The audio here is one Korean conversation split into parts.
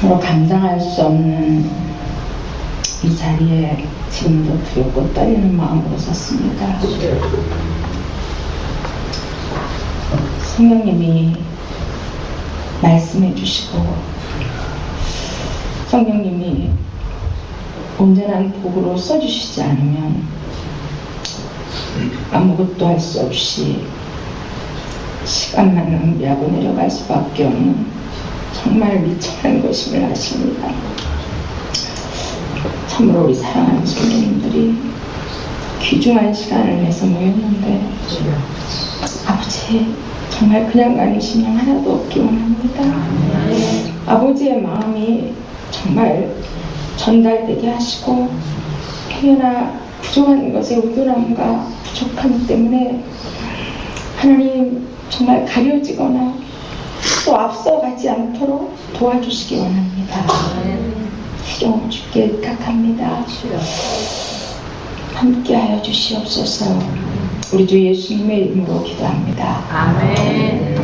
참으로 감당할 수 없는 이 자리에 지금도 두렵고 떨리는 마음으로 섰습니다. 성령님이 말씀해 주시고 성령님이 온전한 복으로 써주시지 않으면 아무것도 할 수 없이 시간만 낭비하고 내려갈 수밖에 없는 정말 미천한 것임을 아십니다. 참으로 우리 사랑하는 성도님들이 귀중한 시간을 내서 모였는데 아버지 정말 그냥 가는 심령 하나도 없기 원합니다. 아버지의 마음이 정말 전달되게 하시고 행여나 부족한 것에 의존함과 부족함 때문에 하나님 정말 가려지거나 또 앞서가지 않도록 도와주시기 원합니다. 시종 주께 의탁합니다. 함께하여 주시옵소서. 우리 주 예수님의 이름으로 기도합니다. 아멘.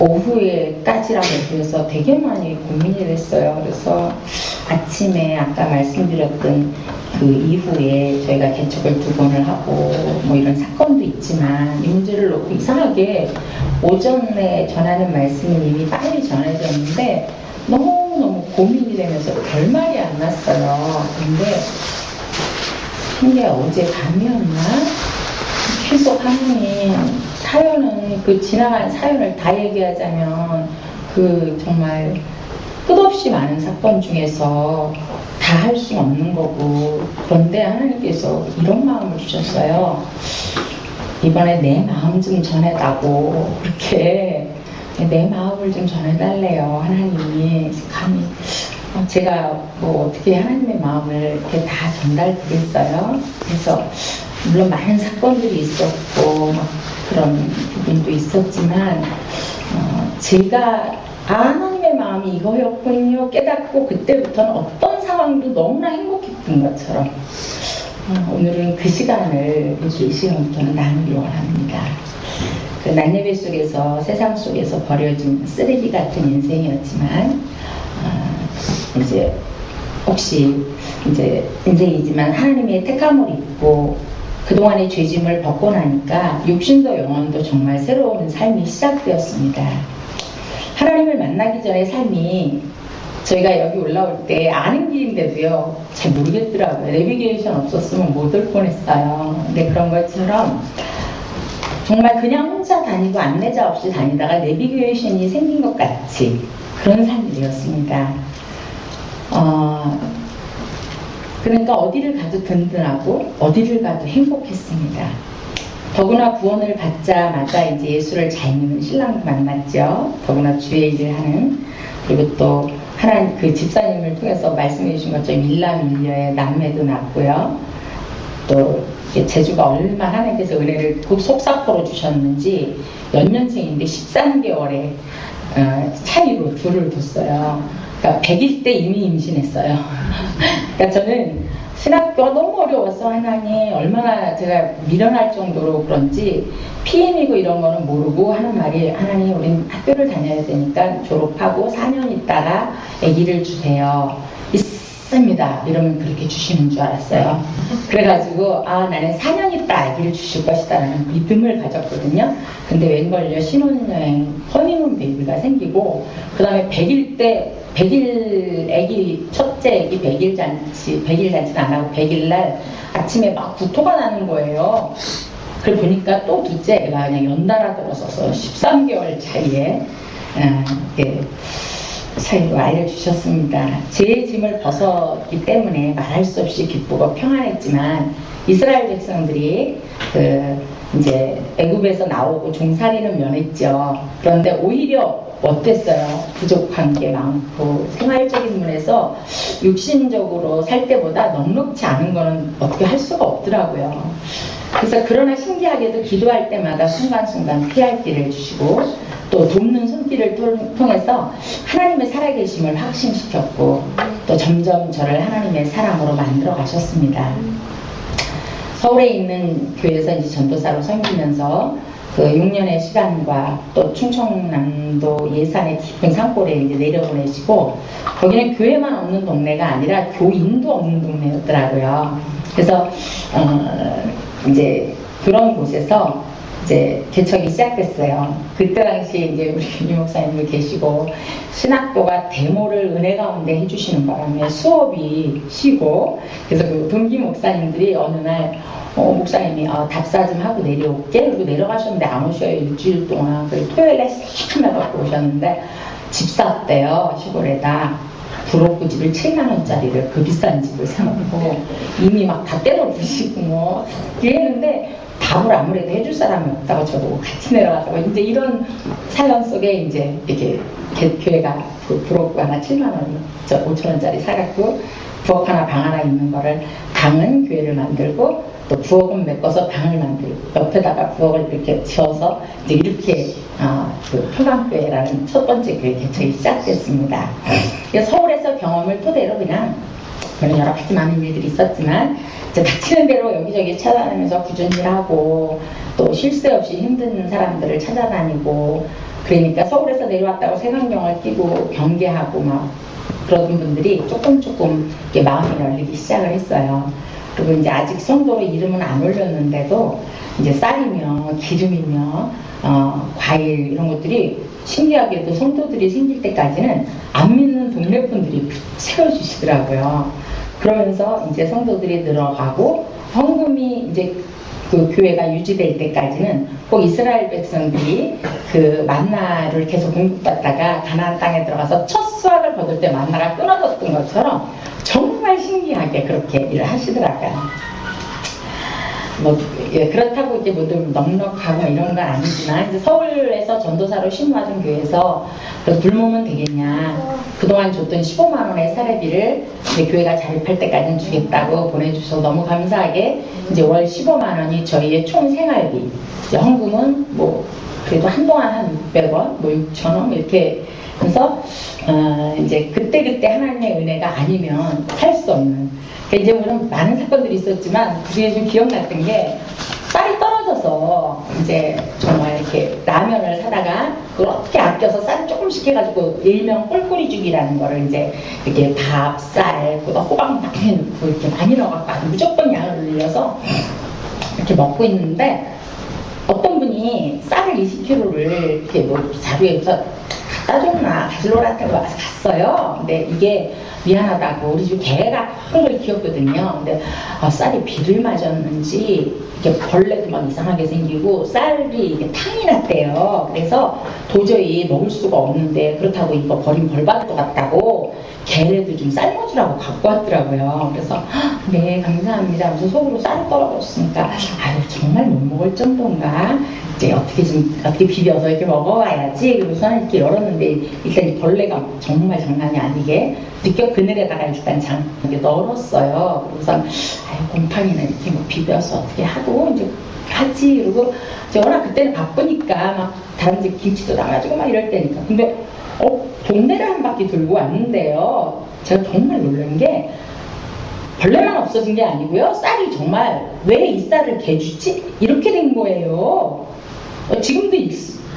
오후에까지라고 해서 되게 많이 고민이 됐어요. 그래서 아침에 아까 말씀드렸던 그 이후에 저희가 개척을 2번을 하고 뭐 이런 사건도 있지만 이 문제를 놓고 이상하게 오전에 전하는 말씀이 이미 빨리 전해졌는데 너무너무 고민이 되면서 결말이 안 났어요. 근데 이게 어제 밤이었나? 계속 하나님 사연은 그 지나간 사연을 다 얘기하자면 그 정말 끝없이 많은 사건 중에서 다 할 수는 없는 거고 그런데 하나님께서 이런 마음을 주셨어요. 이번에 내 마음 좀 전해다고 그렇게 내 마음을 좀 전해달래요. 하나님이 감히 제가 뭐 어떻게 하나님의 마음을 이렇게 다 전달드렸어요. 그래서 물론 많은 사건들이 있었고 그런 부분도 있었지만 제가 하나님의 마음이 이거였군요 깨닫고 그때부터는 어떤 상황도 너무나 행복했던 것처럼 오늘은 그 시간을 이렇게 이 시간부터는 나누기 원합니다. 그 난예배 속에서 세상 속에서 버려진 쓰레기 같은 인생이었지만 이제 혹시 이제 인생이지만 하나님의 택함을 입고 그동안의 죄짐을 벗고 나니까 육신도 영혼도 정말 새로운 삶이 시작되었습니다. 하나님을 만나기 전에 삶이 저희가 여기 올라올 때 아는 길인데도요 잘 모르겠더라고요. 내비게이션 없었으면 못 올 뻔했어요. 근데 그런 것처럼 정말 그냥 혼자 다니고 안내자 없이 다니다가 내비게이션이 생긴 것 같이 그런 삶이 되었습니다. 그러니까 어디를 가도 든든하고 어디를 가도 행복했습니다. 더구나 구원을 받자마자 이제 예수를 잘 믿는 신랑도 만났죠. 더구나 주의 일을 하는 그리고 또 하나님 그 집사님을 통해서 말씀해 주신 것처럼 밀라밀려의 남매도 낳고요. 또 제주가 얼마나 하나님께서 은혜를 속사포로 주셨는지 연년생인데 13개월에 차이로 둘을 뒀어요. 그러니까 100일 때 이미 임신했어요. 그러니까 저는 신학교가 너무 어려워서 하나님 얼마나 제가 미련할 정도로 그런지 PM이고 이런 거는 모르고 하는 말이 하나님 우린 학교를 다녀야 되니까 졸업하고 4년 있다가 아기를 주세요. 있습니다. 이러면 그렇게 주시는 줄 알았어요. 그래가지고 나는 4년 있다 아기를 주실 것이다 라는 믿음을 가졌거든요. 근데 웬걸요 신혼여행 허니문 베이비가 생기고 그 다음에 100일 아기 첫째 아기 100일 잔치는 안 하고 100일 날 아침에 막 구토가 나는 거예요. 그걸 보니까 또 둘째 애가 그냥 연달아 들어서서 13개월 차이에 사이로 알려주셨습니다. 제 짐을 벗었기 때문에 말할 수 없이 기쁘고 평안했지만 이스라엘 백성들이 이제 애굽에서 나오고 종살이는 면했죠. 그런데 오히려 어땠어요? 부족한 게 많고 생활적인 면에서 육신적으로 살 때보다 넉넉지 않은 거는 어떻게 할 수가 없더라고요. 그래서 그러나 신기하게도 기도할 때마다 순간순간 피할 길을 주시고 또 돕는 손길을 통해서 하나님의 살아계심을 확신시켰고 또 점점 저를 하나님의 사람으로 만들어 가셨습니다. 서울에 있는 교회에서 이제 전도사로 섬기면서 그 6년의 시간과 또 충청남도 예산의 깊은 산골에 이제 내려보내시고, 거기는 교회만 없는 동네가 아니라 교인도 없는 동네였더라고요. 그래서 이제 그런 곳에서 이제 개척이 시작됐어요. 그때 당시에 이제 우리 유 목사님도 계시고, 신학교가 데모를 은혜 가운데 해주시는 바람에 수업이 쉬고, 그래서 그 동기 목사님들이 어느 날 목사님이 답사 좀 하고 내려올게. 그리고 내려가셨는데 안 오셔요. 일주일 동안. 그리고 토요일에 새카매 갖고 오셨는데 집 샀대요. 시골에다. 부럽고 집을 7만원짜리를, 그 비싼 집을 사놓고 이미 막 다 때려부시고 뭐 이랬는데 답을 아무래도 해줄 사람이 없다고 저도 같이 내려가서 이제 이런 사연 속에 이제 이렇게 교회가 그 부엌 하나 7만원, 5천원짜리 사갖고 부엌 하나 방 하나 있는 거를, 방은 교회를 만들고 또 부엌은 메꿔서 방을 만들고 옆에다가 부엌을 이렇게 지어서 이제 이렇게 그 평강교회라는 첫 번째 교회 개척이 시작됐습니다. 서울에서 경험을 토대로 그냥 물론 여러 가지 많은 일들이 있었지만 이제 닥치는 대로 여기저기 찾아다니면서 구준질하고 또 쉴 새 없이 힘든 사람들을 찾아다니고, 그러니까 서울에서 내려왔다고 색안경을 끼고 경계하고 막 그러던 분들이 조금 이렇게 마음이 열리기 시작을 했어요. 그리고 이제 아직 성도로 이름은 안 올렸는데도 이제 쌀이며 기름이며 과일 이런 것들이 신기하게도 성도들이 생길 때까지는 안 믿는 동네 분들이 채워주시더라고요. 그러면서 이제 성도들이 늘어가고 헌금이 이제 그 교회가 유지될 때까지는 꼭 이스라엘 백성들이 그 만나를 계속 공급받다가 가나안 땅에 들어가서 첫 수확을 거둘 때 만나가 끊어졌던 것처럼 정말 신기하게 그렇게 일을 하시더라고요. 뭐 그렇다고 이제 모두 넉넉하고 이런 건 아니지만, 이제 서울에서 전도사로 신부하던 교회에서 굶으면 되겠냐, 그동안 줬던 15만 원의 사례비를 이제 교회가 자립할 때까지는 주겠다고 보내주셔서 너무 감사하게 이제 월 15만 원이 저희의 총 생활비, 이제 헌금은 뭐 그래도 한동안 한 600원, 뭐 6,000원 이렇게 해서 이제 그때 하나님의 은혜가 아니면 살 수 없는, 이제 물론 많은 사건들이 있었지만 그게 좀 기억났던 게, 쌀이 떨어져서 이제 정말 이렇게 라면을 사다가 그걸 어떻게 아껴서 쌀을 조금씩 해가지고 일명 꿀꿀이죽이라는 거를 이제 이렇게 밥, 쌀, 호박 많이 넣고 이렇게 많이 넣어갖고 무조건 양을 늘려서 이렇게 먹고 있는데, 어떤 분이 쌀을 20kg를 이렇게 뭐 자루에서 따줬나 가지러라고 와서 갔어요. 근데 이게 미안하다고 우리 집 개가 큰 걸 키웠거든요. 근데 쌀이 비를 맞았는지 이렇게 벌레도 막 이상하게 생기고 쌀이 이게 탕이 났대요. 그래서 도저히 먹을 수가 없는데, 그렇다고 이거 버리면 벌 받을 것 같다고 걔네도 좀 삶아주라고 갖고 왔더라고요. 그래서 네 감사합니다 하면서 속으로 쌀이 떨어졌으니까 아유 정말 못 먹을 정도인가, 이제 어떻게 비벼서 이렇게 먹어봐야지. 그래서 이렇게 열었는데 일단 이 벌레가 정말 장난이 아니게 느껴 그늘에다가 일단 이렇게 널었어요. 그래서 아유 곰팡이는 이렇게 뭐 비벼서 어떻게 하고 이제 하지. 그리고 이제 워낙 그때는 바쁘니까 막 다른 집 김치도 나가지고 막 이럴 때니까. 근데 동네를 한 바퀴 돌고 왔는데요, 제가 정말 놀란 게 벌레만 없어진 게 아니고요, 쌀이 정말 왜 이 쌀을 개주지? 이렇게 된 거예요. 지금도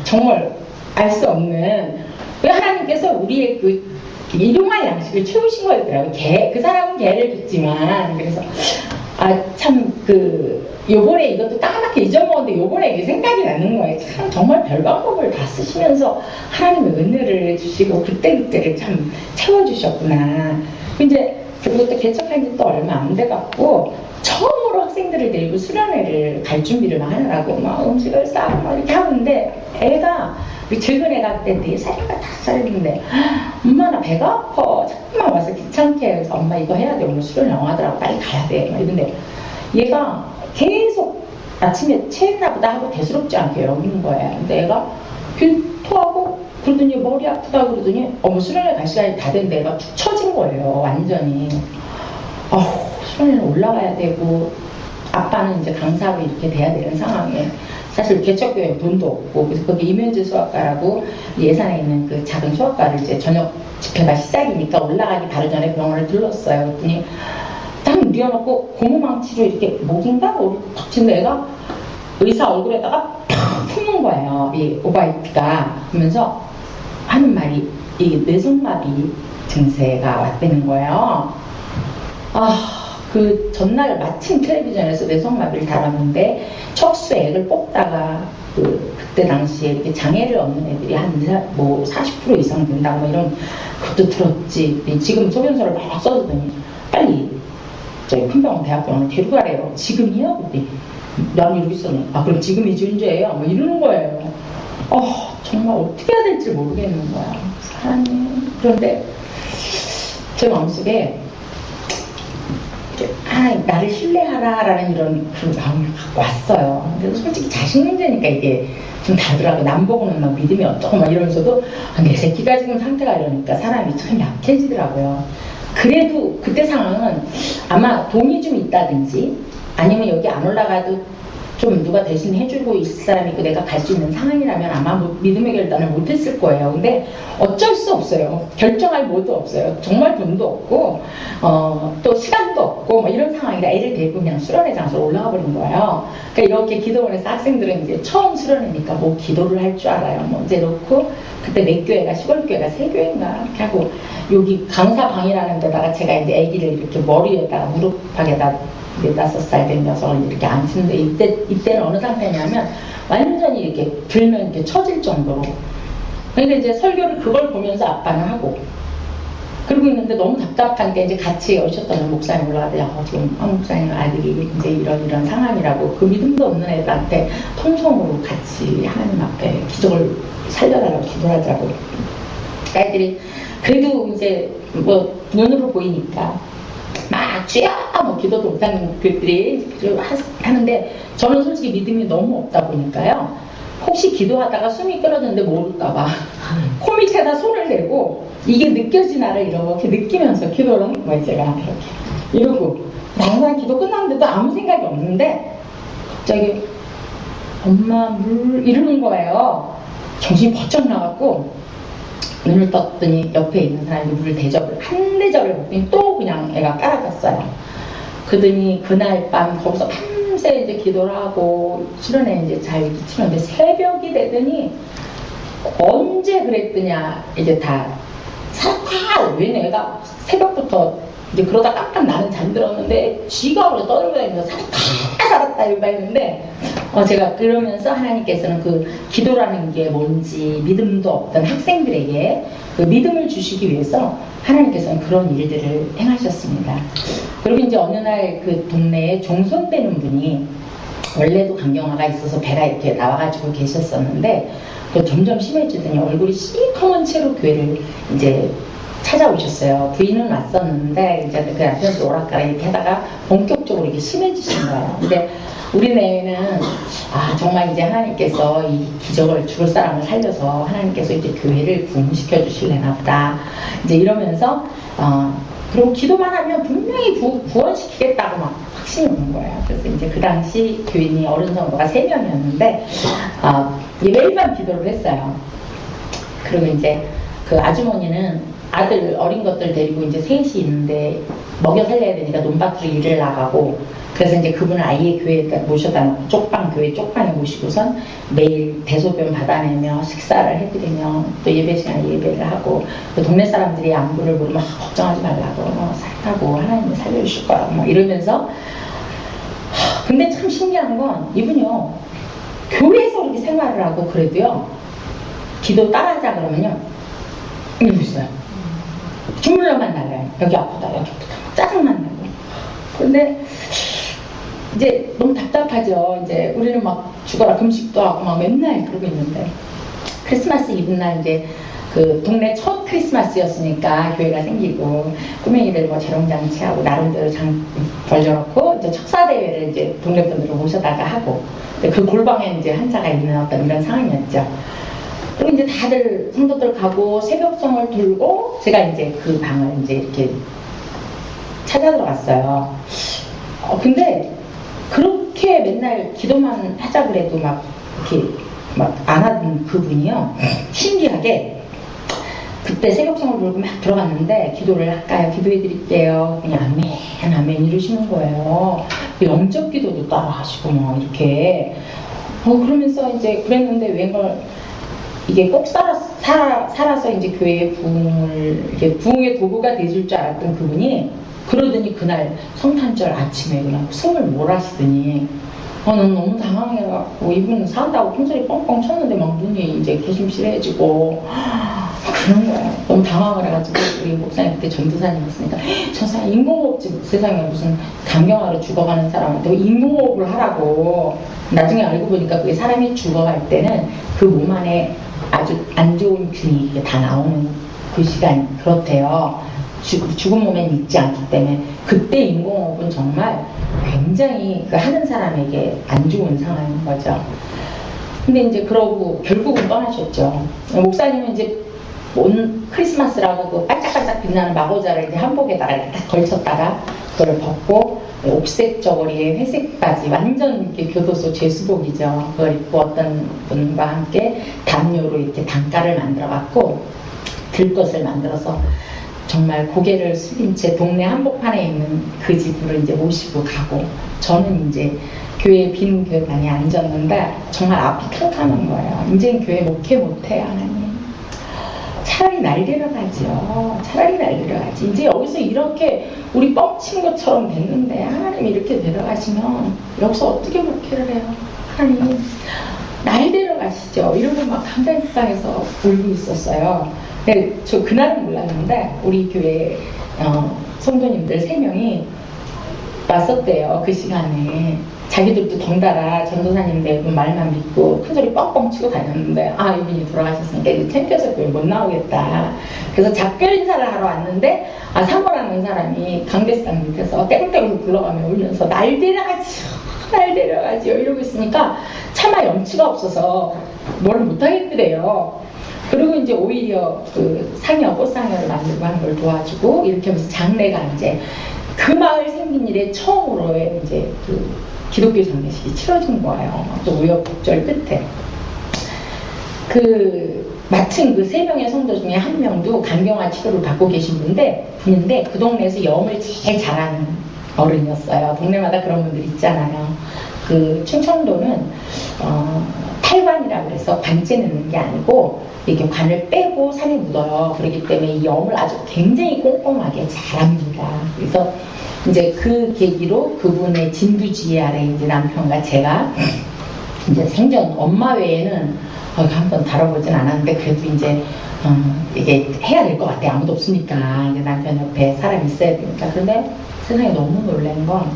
정말 알 수 없는, 왜 하나님께서 우리의 그 일용할 양식을 채우신 거였더라고요. 그 사람은 개를 줬지만. 그래서 참 요번에 이것도 까맣게 잊어먹었는데 요번에 이게 생각이 나는 거예요. 참 정말 별 방법을 다 쓰시면서 하나님의 은혜를 주시고 그때를 참 채워주셨구나. 이제 그리고 또 개척한 지 또 얼마 안 돼갖고 처음으로 학생들을 데리고 수련회를 갈 준비를 막 하느라고 막 음식을 싸고 막 이렇게 하는데, 애가 즐거운 애가 그때 4살인가 5살인데 엄마 나 배가 아파, 잠깐만 와서 귀찮게 해서 엄마 이거 해야 돼, 오늘 수련 영화더라고, 빨리 가야 돼 막 이런데, 얘가 계속 아침에 체했나 보다 하고 대수롭지 않게 여기는 거예요. 근데 애가 토하고 그러더니 머리 아프다 그러더니 수련회 갈 시간이 다 됐는데 애가 툭 처진 거예요. 완전히 수련회는 올라가야 되고 아빠는 이제 강사로 이렇게 돼야 되는 상황에, 사실 개척교회 돈도 없고, 그래서 거기 임현주 수학과라고 예산에 있는 그 작은 수학과를 이제 저녁 집회가 시작이니까 올라가기 바로 전에 병원을 들렀어요. 그랬더니 딱 누워놓고 고무망치로 이렇게 목인가? 탁 치는 애가 의사 얼굴에다가 팍 숨은 거예요. 이 오바이트가. 그러면서 하는 말이 이 뇌성마비 증세가 왔다는 거예요. 그 전날 마침 텔레비전에서 뇌성마비를 다뤘는데 척수액을 뽑다가 그때 당시에 이렇게 장애를 얻는 애들이 한 40% 이상 된다 뭐 이런 것도 들었지. 지금 소견서를 막 써주더니 빨리 저희 큰병원 대학병원에 데리고 가래요. 지금이요? 그때 난 이러고 있었네. 그럼 지금이 문제예요? 뭐 이러는 거예요. 정말 어떻게 해야 될지 모르겠는 거야. 사람이. 그런데 제 마음속에 나를 신뢰하라라는 이런 그런 마음을 갖고 왔어요. 근데 솔직히 자식 문제니까 이게 좀 다르더라고. 남 보고는 막 믿음이 어쩌고 막 이러면서도 내 새끼가 지금 상태가 이러니까 사람이 참 약해지더라고요. 그래도 그때 상황은 아마 돈이 좀 있다든지 아니면 여기 안 올라가도 좀 누가 대신 해주고 있을 사람이 있고 내가 갈 수 있는 상황이라면 아마 믿음의 결단을 못했을 거예요. 근데 어쩔 수 없어요. 결정할 뭐도 없어요. 정말 돈도 없고 또 시간도 없고 뭐 이런 상황이라 애를 데리고 그냥 수련회 장소로 올라가 버린 거예요. 그러니까 이렇게 기도원에서 학생들은 이제 처음 수련회니까 뭐 기도를 할 줄 알아요. 뭐 이제 놓고 그때 몇 교회가 시골 교회가 3교회인가 이렇게 하고 여기 강사방이라는 데다가 제가 이제 아기를 이렇게 머리에다가 무릎팍에다 4~5살 된 녀석을 이렇게 앉히는데 이때는 어느 상태냐면 완전히 이렇게 들면 이렇게 처질 정도로. 그러니까 이제 설교를 그걸 보면서 아빠는 하고 그러고 있는데 너무 답답한 게 이제 같이 오셨던 목사님 올라가더니 지금 목사님 아들이 이제 이런 상황이라고 그 믿음도 없는 애들한테 통성으로 같이 하나님 앞에 기적을 살려달라고 기도하더라고요. 애들이 그래도 이제 뭐 눈으로 보이니까 막 주여 뭐 기도도 못하는 그들이 하는데 저는 솔직히 믿음이 너무 없다 보니까요. 혹시 기도하다가 숨이 끊어졌는데 모를까봐 코 밑에다 손을 대고 이게 느껴지나를 이렇게 느끼면서 기도를 하는 거예요. 제가 이렇게 이러고 항상 기도 끝났는데도 아무 생각이 없는데 갑자기 엄마 물 이러는 거예요. 정신이 번쩍 나갖고 눈을 떴더니 옆에 있는 사람이 물 대접을 한 대접을 먹더니 또 그냥 애가 깔아졌어요. 그러더니 그날 밤 거기서 밤새 이제 기도를 하고 수련회 이제 잘 치는데 새벽이 되더니 언제 그랬더냐 이제 다 왜 내가 새벽부터 이제 그러다 깜빡 나는 잠들었는데 쥐가 그래 떠들고 다니면서 살았다 이러고 했는데 제가 그러면서 하나님께서는 그 기도라는 게 뭔지 믿음도 없던 학생들에게 그 믿음을 주시기 위해서 하나님께서는 그런 일들을 행하셨습니다. 그리고 이제 어느 날 그 동네에 종손되는 분이 원래도 간경화가 있어서 배가 이렇게 나와가지고 계셨었는데 점점 심해지더니 얼굴이 시커먼 채로 교회를 이제 찾아오셨어요. 부인은 왔었는데 이제 그 남편도 오락가락 이렇게 하다가 본격적으로 이게 심해지신 거예요. 근데 우리 내에는 정말 이제 하나님께서 이 기적을 죽을 사람을 살려서 하나님께서 이제 교회를 구원시켜 주실래나 보다 이제 이러면서 그리고 기도만 하면 분명히 구원시키겠다고 막 확신이 오는 거예요. 그래서 이제 그 당시 교인이 어른 성도가 3명이었는데 매일밤 기도를 했어요. 그리고 이제 그 아주머니는 아들 어린 것들 데리고 이제 셋이 있는데 먹여 살려야 되니까 논밭으로 일을 나가고 그래서 이제 그분을 아예 교회에 모셔다 놓고 교회 쪽방에 모시고선 매일 대소변 받아내며 식사를 해드리며 또 예배 시간에 예배를 하고 또 동네 사람들이 안부를 물으면 걱정하지 말라고 살라고 하나님이 살려주실 거라고 막 이러면서 근데 참 신기한 건 이분이요 교회에서 그렇게 생활을 하고 그래도요 기도 따라하자 그러면요 이러고 있어요. 주물러만 나가요. 여기 아프다 여기 아프다 짜증만 나고. 근데 이제 너무 답답하죠. 이제 우리는 막 죽어라 금식도 하고 막 맨날 그러고 있는데 크리스마스 이브날 이제 그 동네 첫 크리스마스였으니까 교회가 생기고 꼬맹이들 뭐 재롱잔치하고 나름대로 장 벌려놓고 이제 척사대회를 이제 동네 분들을 모셔다가 하고 그 골방에 이제 한자가 있는 어떤 이런 상황이었죠. 그리고 이제 다들 성도들 가고 새벽성을 들고 제가 이제 그 방을 이제 이렇게 찾아 들어갔어요. 근데 그렇게 맨날 기도만 하자 그래도 막 이렇게 막 안 하던 그분이요. 신기하게 그때 새벽성을 들고 막 들어갔는데 기도를 할까요? 기도해 드릴게요. 그냥 아멘 아멘 이러시는 거예요. 영적 기도도 따라 하시고 뭐 이렇게 그러면서 이제 그랬는데 웬걸 이게 꼭 살아서 이제 교회의 부흥을, 이게 부흥의 도구가 되줄 줄 알았던 그분이 그러더니 그날 성탄절 아침에 그냥 숨을 몰아쉬더니 난 너무 당황해갖고 이분은 산다고 큰소리 뻥뻥 쳤는데 막 눈이 이제 개심실해지고 그런 거야. 너무 당황을 해가지고 우리 목사님 그때 전도사님이었으니까 저 사람 인공호흡지 세상에 무슨 간경화로 죽어가는 사람한테 인공호흡을 하라고. 나중에 알고 보니까 그게 사람이 죽어갈 때는 그 몸 안에 아주 안 좋은 균이 다 나오는 그 시간 그렇대요. 죽은 몸엔 있지 않기 때문에 그때 인공호흡은 정말 굉장히 그 하는 사람에게 안 좋은 상황인 거죠. 근데 이제 그러고 결국은 떠나셨죠. 목사님은 이제 온 크리스마스라고 그 반짝반짝 빛나는 마고자를 이제 한복에다가 이렇게 딱 걸쳤다가 그걸 벗고 옥색 저고리에 회색 바지 완전 이렇게 교도소 죄수복이죠. 그걸 입고 어떤 분과 함께 담요로 이렇게 단가를 만들어 갖고 들것을 만들어서 정말 고개를 숙인 채 동네 한복판에 있는 그 집으로 이제 모시고 가고, 저는 이제 교회 빈 교회당에 앉았는데 정말 앞이 캄캄한 거예요. 이제는 교회 목회 못해 하나님. 차라리 날 데려가죠. 차라리 날 데려가지. 이제 여기서 이렇게 우리 뻥친 것처럼 됐는데 하나님 이렇게 데려가시면 여기서 어떻게 목회를 해요? 하나님 날 데려가시죠. 이러고 막 한강식당에서 울고 있었어요. 근데 저 그날은 몰랐는데 우리 교회 성도님들 3명이 왔었대요. 그 시간에 자기들도 덩달아 전도사님 내분 말만 믿고 큰소리 뻥뻥 치고 다녔는데 이분이 돌아가셨으니까 이제 창피해서 교회 못 나오겠다. 그래서 작별 인사를 하러 왔는데 사모라는 사람이 강대상 밑에서 떼굴떼굴 굴러가며 울면서 날 데려가지요, 날 데려가지요 이러고 있으니까 차마 염치가 없어서 뭘 못하겠더래요. 그리고 이제 오히려 그 상여, 꽃상여를 만들고 하는 걸 도와주고 이렇게 하면서 장례가 이제 그 마을 생긴 일에 처음으로의 이제 그 기독교 장례식이 치러진 거예요. 또 우여곡절 끝에. 마침 그 3명의 성도 중에 한 명도 간경화 치료를 받고 계신 분인데 그 동네에서 염을 제일 잘하는 어른이었어요. 동네마다 그런 분들 있잖아요. 그 충청도는 탈관이라고 해서 관째 넣는 게 아니고 이렇게 관을 빼고 산에 묻어요. 그렇기 때문에 이 염을 아주 굉장히 꼼꼼하게 잘합니다. 그래서 이제 그 계기로 그분의 진두지혜 아래 이제 남편과 제가 이제 생전 엄마 외에는 한번 다뤄보진 않았는데 그래도 이제 이게 해야 될 것 같아. 아무도 없으니까 이제 남편 옆에 사람이 있어야 되니까. 그런데 세상에 너무 놀란 건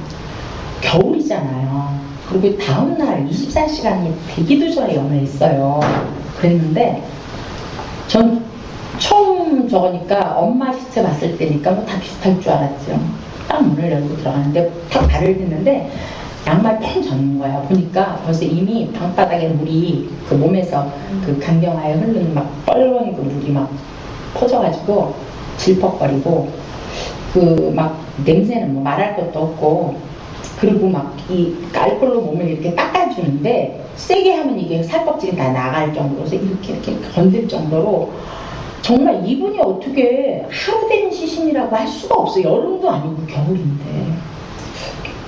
겨울이잖아요. 그리고 다음날 24시간이 되기도 전에 연애했어요. 그랬는데 전 처음 저거니까 엄마 시체 봤을 때니까 뭐 다 비슷할 줄 알았죠. 딱 문을 열고 들어가는데 탁 발을 딛는데 양말 펑 젖는 거야. 보니까 벌써 이미 방바닥에 물이 그 몸에서 그 간경화에 흐르는 막 빨간 그 물이 막 퍼져가지고 질퍽거리고 그 막 냄새는 뭐 말할 것도 없고, 그리고 막 이 알콜로 몸을 이렇게 닦아주는데 세게 하면 이게 살껍질이 다 나갈 정도로 이렇게 건들 정도로 정말 이분이 어떻게 하루 된 시신이라고 할 수가 없어요. 여름도 아니고 겨울인데.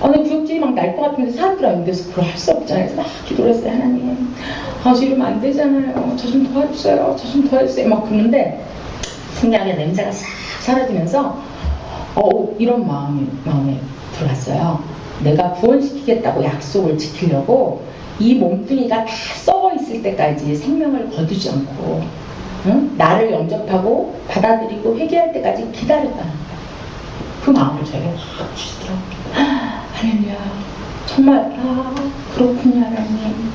근데 구역질이 막 날 것 같은데 사람들 안 돼서 그걸 할 수 없잖아요. 그래서 막 기도를 했어요. 하나님, 저 이러면 안 되잖아요. 저 좀 도와주세요. 저 좀 도와주세요. 막 그러는데 신기하게 냄새가 싹 사라지면서 이런 마음에 들어왔어요. 내가 구원시키겠다고 약속을 지키려고 이 몸뚱이가 다 썩어 있을 때까지 생명을 거두지 않고 나를 영접하고 받아들이고 회개할 때까지 기다렸다는 거예요. 그 마음을 저에게 확 주시더라고요. 할렐루야. 정말 그렇군요 하나님.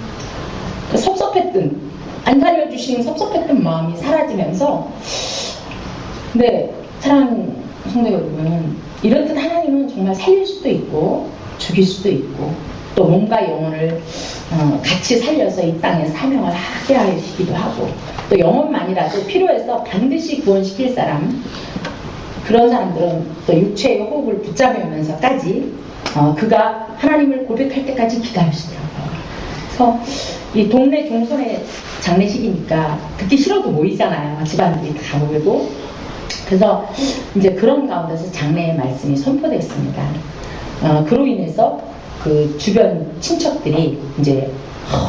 그 섭섭했던, 안 살려주신 섭섭했던 마음이 사라지면서, 근데 사랑하는 성도 여러분, 이렇듯 하나님은 정말 살릴 수도 있고 죽일 수도 있고 또 몸과 영혼을 같이 살려서 이 땅에 사명을 하게 하시기도 하고, 또 영혼만이라도 필요해서 반드시 구원시킬 사람, 그런 사람들은 또 육체의 호흡을 붙잡으면서까지 그가 하나님을 고백할 때까지 기다리시더라고요. 그래서 이 동네 종손의 장례식이니까 듣기 싫어도 모이잖아요. 집안들이 다 모이고. 그래서 이제 그런 가운데서 장례의 말씀이 선포됐습니다. 그로 인해서 그 주변 친척들이 이제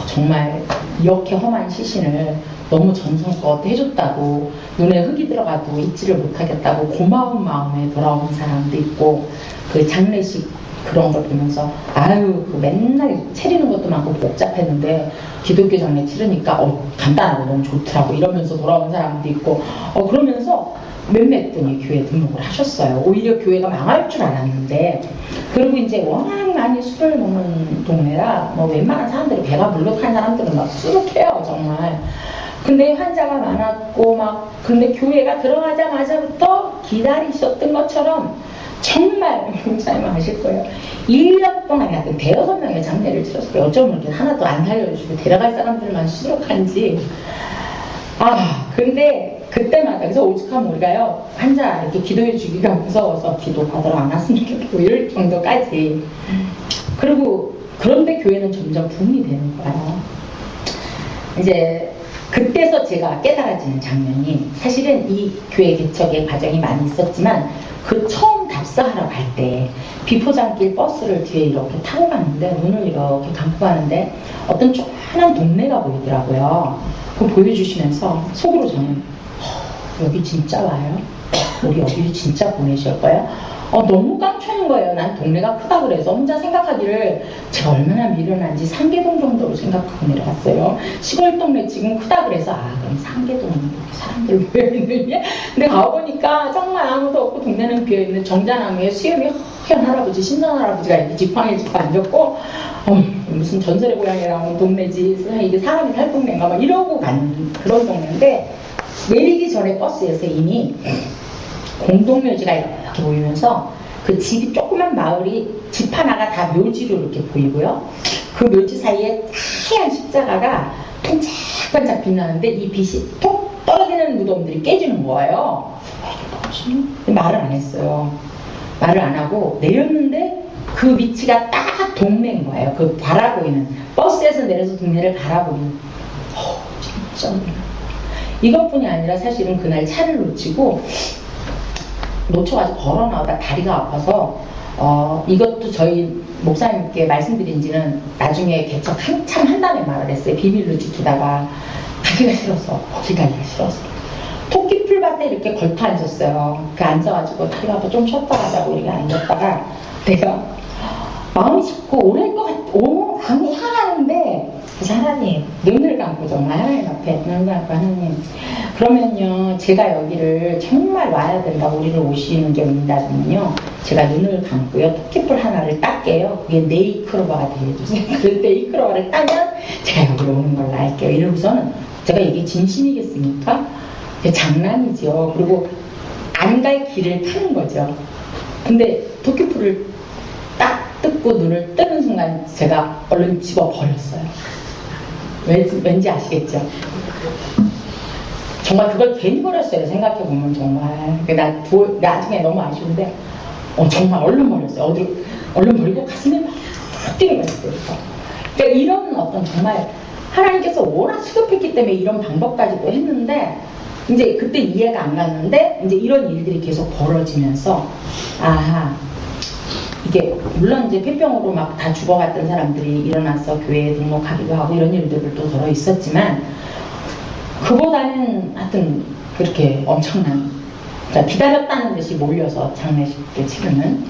정말 이렇게 험한 시신을 너무 정성껏 해줬다고, 눈에 흙이 들어가도 잊지를 못하겠다고 고마운 마음에 돌아온 사람도 있고, 그 장례식 그런 걸 보면서 아유 그 맨날 차리는 것도 많고 복잡했는데 기독교 장례 치르니까 간단하고 너무 좋더라고 이러면서 돌아온 사람도 있고, 그러면서 몇몇 분이 교회 등록을 하셨어요. 오히려 교회가 망할 줄 알았는데, 그리고 이제 워낙 많이 술을 먹는 동네라 뭐 웬만한 사람들이 배가 불룩한 사람들은 막 수룩해요 정말. 근데 환자가 많았고 막, 근데 교회가 들어가자마자부터 기다리셨던 것처럼 정말 목사님은 아실 거예요. 1년 동안 약간 5-6명의 장례를 치렀어요. 어쩌면 이렇게 하나도 안 살려주고 데려갈 사람들만 수룩한지. 근데 그때마다, 그래서 오죽하면 우리가요, 환자 이렇게 기도해 주기가 무서워서 기도 받으러 안 왔으면 좋겠고 이럴 정도까지. 그리고 그런데 교회는 점점 붐이 되는 거예요. 이제 그때서 제가 깨달아지는 장면이, 사실은 이 교회 개척의 과정이 많이 있었지만 그 처음 답사하러 갈 때 비포장길 버스를 뒤에 이렇게 타고 갔는데, 눈을 이렇게 감고 가는데 어떤 조그만한 동네가 보이더라고요. 그거 보여주시면서 속으로 저는 여기 진짜 와요? 우리 여기 진짜 보내실 거예요? 너무 깡총인 거예요. 난 동네가 크다 그래서 혼자 생각하기를 제가 얼마나 미련한지 상계동 정도로 생각하고 내려갔어요. 시골 동네 지금 크다 그래서 그럼 상계동은 이렇게 사람들 모여있느냐? 근데 가보니까 정말 아무도 없고 동네는 비어있는 정자나무에 수염이 허연 할아버지, 신선 할아버지가 이렇게 지팡이 짚고 앉았고, 무슨 전설의 고향에 나온 동네지, 이게 사람이 살 동네인가 막 이러고 간 그런 동네인데, 내리기 전에 버스에서 이미 공동묘지가 이렇게 보이면서 그 집이 조그만 마을이 집 하나가 다 묘지로 이렇게 보이고요. 그 묘지 사이에 하얀 십자가가 반짝반짝 빛나는데 이 빛이 톡 떨어지는 무덤들이 깨지는 거예요. 말을 안 했어요. 말을 안 하고 내렸는데 그 위치가 딱 동네인 거예요. 그 바라보이는, 버스에서 내려서 동네를 바라보는. 진짜 이것뿐이 아니라 사실은 그날 차를 놓쳐가지고 걸어 나오다 다리가 아파서, 이것도 저희 목사님께 말씀드린 지는 나중에 개척 한참 한 다음에 말을 했어요. 비밀로 지키다가 가기가 싫어서, 거기 가기가 싫어서 토끼 풀밭에 이렇게 걸터 앉았어요. 그 앉아가지고 다리가 아파 좀 쉬었다 가자고 이렇게 앉았다가 내가 마음이 자꾸 오랄 것 같아. 마음이 향하는데, 그래서 하나님, 눈을 감고 정말 하나님 앞에 눈을 감고, 하나님, 그러면요 제가 여기를 정말 와야 된다, 우리를 오시는 게 온다면요 제가 눈을 감고요 토끼풀 하나를 닦게요. 그게 네이크로바가 되어주세요. 그 네이크로바를 따면 제가 여기로 오는 걸로 할게요. 이러고서는 제가 이게 진심이겠습니까? 장난이죠. 그리고 안 갈 길을 타는 거죠. 근데 토끼풀을 딱 뜯고 눈을 뜨는 순간 제가 얼른 집어버렸어요. 왠지 아시겠죠? 정말 그걸 괜히 버렸어요. 생각해보면 정말. 나중에 너무 아쉬운데 정말 얼른 버렸어요. 얼른 버리고 가슴에 막 뛰는 거였어요. 그러니까 이런 어떤 정말 하나님께서 워낙 시급했기 때문에 이런 방법까지도 했는데, 이제 그때 이해가 안 갔는데 이제 이런 일들이 계속 벌어지면서 이게 물론 이제 폐병으로 막 다 죽어갔던 사람들이 일어나서 교회에 등록하기도 하고 이런 일들도 덜어 있었지만, 그보다는 하여튼 그렇게 엄청난, 그러니까 기다렸다는 듯이 몰려서 장례식을 치르는.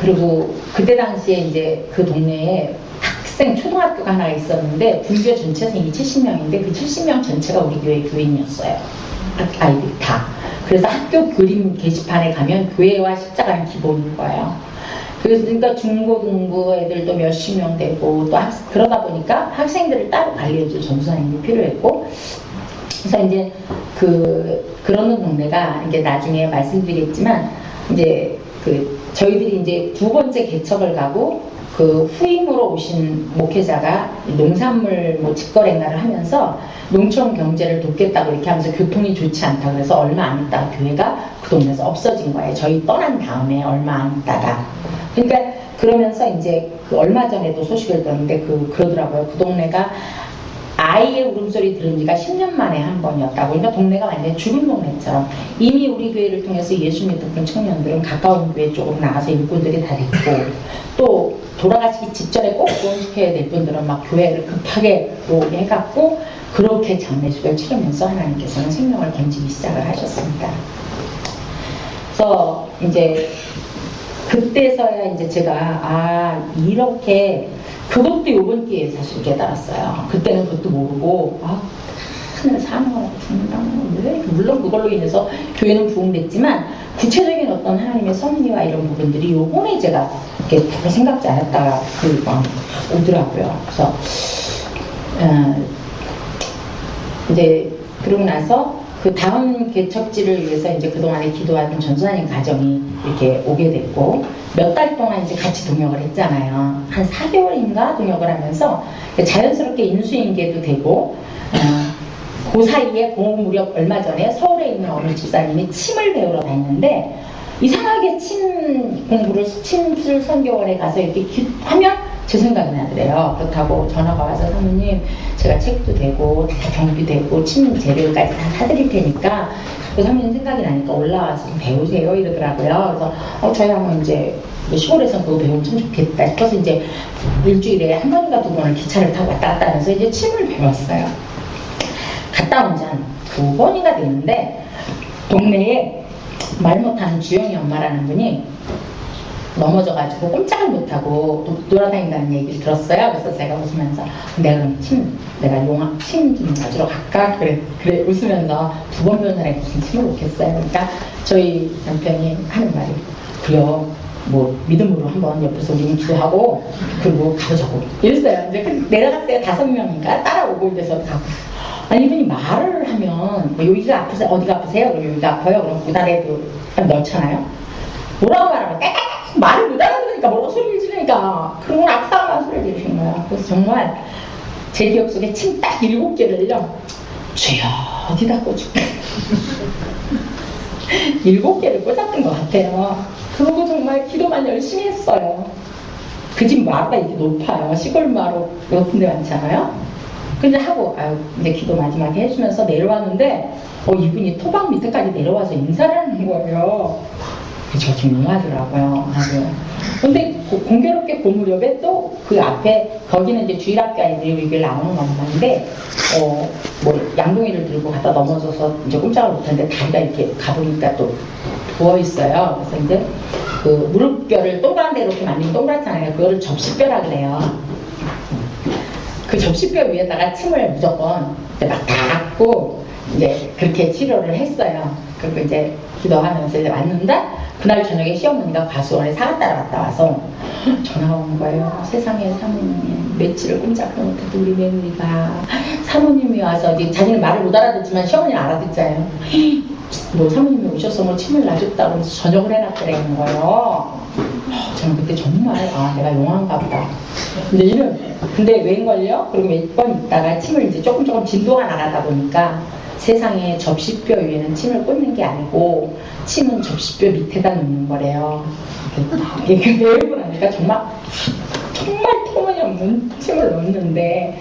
그리고 그때 당시에 이제 그 동네에 학생 초등학교가 하나 있었는데 불교 전체생이 70명인데 그 70명 전체가 우리 교회 교인이었어요. 아이들이 다. 그래서 학교 그림 게시판에 가면 교회와 십자가는 기본인 거예요. 그러니까 중고등부 애들도 몇십 명 되고, 또 그러다 보니까 학생들을 따로 관리해줄 전도사님이 필요했고, 그래서 이제 그러는 동네가 이게 나중에 말씀드리겠지만, 이제 저희들이 이제 2번째 개척을 가고 그 후임으로 오신 목회자가 농산물 직거래를 하면서 농촌 경제를 돕겠다고 이렇게 하면서 교통이 좋지 않다 그래서 얼마 안 있다가 교회가 그 동네에서 없어진 거예요. 저희 떠난 다음에 얼마 안 있다가. 그러니까 그러면서 이제 얼마 전에도 소식을 들었는데 그러더라고요. 그 동네가 아이의 울음소리 들은 지가 10년 만에 한 번이었다고. 그러니까 동네가 완전히 죽은 동네처럼. 이미 우리 교회를 통해서 예수 믿었던 청년들은 가까운 교회 쪽으로 나가서 일꾼들이 다 됐고, 또 돌아가시기 직전에 꼭 구원시켜야 될 분들은 막 교회를 급하게 해갖고 그렇게 장례식을 치르면서 하나님께서는 생명을 건지기 시작을 하셨습니다. 그래서 이제 그때서야 이제 제가 이렇게, 그것도 요번 기회에 사실 깨달았어요. 그때는 그것도 모르고 하늘 사는 거라고 죽는다는 거, 왜? 물론 그걸로 인해서 교회는 부흥됐지만 구체적인 어떤 하나님의 섭리와 이런 부분들이 요번에 제가 이렇게 별로 생각지 않았다가 오더라고요. 그래서 이제 그러고 나서 그 다음 개척지를 위해서 이제 그동안에 기도하던 전선하님 가정이 이렇게 오게 됐고, 몇 달 동안 이제 같이 동역을 했잖아요. 한 4개월인가 동역을 하면서 자연스럽게 인수인계도 되고, 그 사이에 그 무렵 얼마 전에 서울에 있는 어느 집사님이 침을 배우러 다녔는데, 이상하게 침술 선교원에 가서 이렇게 하면 제 생각이 나더래요. 그렇다고 전화가 와서 사모님 제가 책도 되고 다 경비되고 침 재료까지 다 사드릴 테니까, 그 사모님 생각이 나니까 올라와서 좀 배우세요 이러더라고요. 그래서 저희 한번 이제 시골에서 그거 배우면 참 좋겠다 싶어서 이제 일주일에 한 번인가 두 번을 기차를 타고 왔다 갔다 하면서 이제 침을 배웠어요. 갔다 온 지 한 2번인가 됐는데, 동네에 말 못하는 주영이 엄마라는 분이 넘어져가지고 꼼짝을 못하고 돌아다닌다는 얘기를 들었어요. 그래서 제가 웃으면서 내가 그럼 내가 침 좀 맞으러 갈까? 그래 웃으면서 2번 배운 사람이 무슨 침을 놓겠어요. 그러니까 저희 남편이 하는 말이, 그래요, 뭐 믿음으로 한번 옆에서 우리는 기도하고 그리고 가보자고 이랬어요. 이제 내려갈 때 5명인가 따라오고 이래서 가고. 아니 이분이 말을 하면 뭐 여기가 아프세요? 어디가 아프세요? 그럼 여기가 아파요? 그럼 구달에도 넣잖아요. 뭐라고 말하면 말을 못 알아들으니까 뭐라고 소리를 지르니까 그런 건 아프다고만 소리를 지르시는 거야. 그래서 정말 제 기억 속에 침 딱 7개를요 주여 어디다 꽂을까 7개를 꽂았던 것 같아요. 그러고 정말 기도만 열심히 했어요. 그 집 마루가 이렇게 높아요. 시골 마루 높은 데 많잖아요. 근데 하고 이제 기도 마지막에 해주면서 내려왔는데 이분이 토방 밑에까지 내려와서 인사를 하는 거예요. 저 좀 용하더라고요. 근데 공교롭게 그 무렵에 또 그 앞에 거기는 이제 주일학교 아이들이 이걸 나오는 건데 뭐 양동이를 들고 갖다 넘어져서 이제 꼼짝을 못하는데 다리가 이렇게 가보니까 또 부어 있어요. 그래서 이제 그 무릎뼈를 동그란 데로 이렇게 만들면 동그랗잖아요. 그거를 접시뼈라 그래요. 그 접시뼈 위에다가 침을 무조건 막 닦고 이제 그렇게 치료를 했어요. 그리고 이제 기도하면서 이제 왔는데, 그날 저녁에 시어머니가 과수원에 사과 따라갔다 와서 전화가 온 거예요. 세상에 사모님 며칠을 꼼짝도 못해도 우리 며느리가 사모님이 와서, 이제 자기는 말을 못 알아듣지만 시어머니는 알아듣잖아요. 뭐 사모님이 오셔서 뭐 침을 놔줬다고 해서 저녁을 해놨더라는 거예요. 저는 그때 정말 내가 용한가 보다. 근데 웬걸요? 그리고 몇 번 있다가 침을 이제 조금 진도가 나가다 보니까 세상에 접시뼈 위에는 침을 꽂는 게 아니고 침은 접시뼈 밑에다 놓는 거래요. 이렇게 배우고 나니까 정말 터무니없는 침을 놓는데,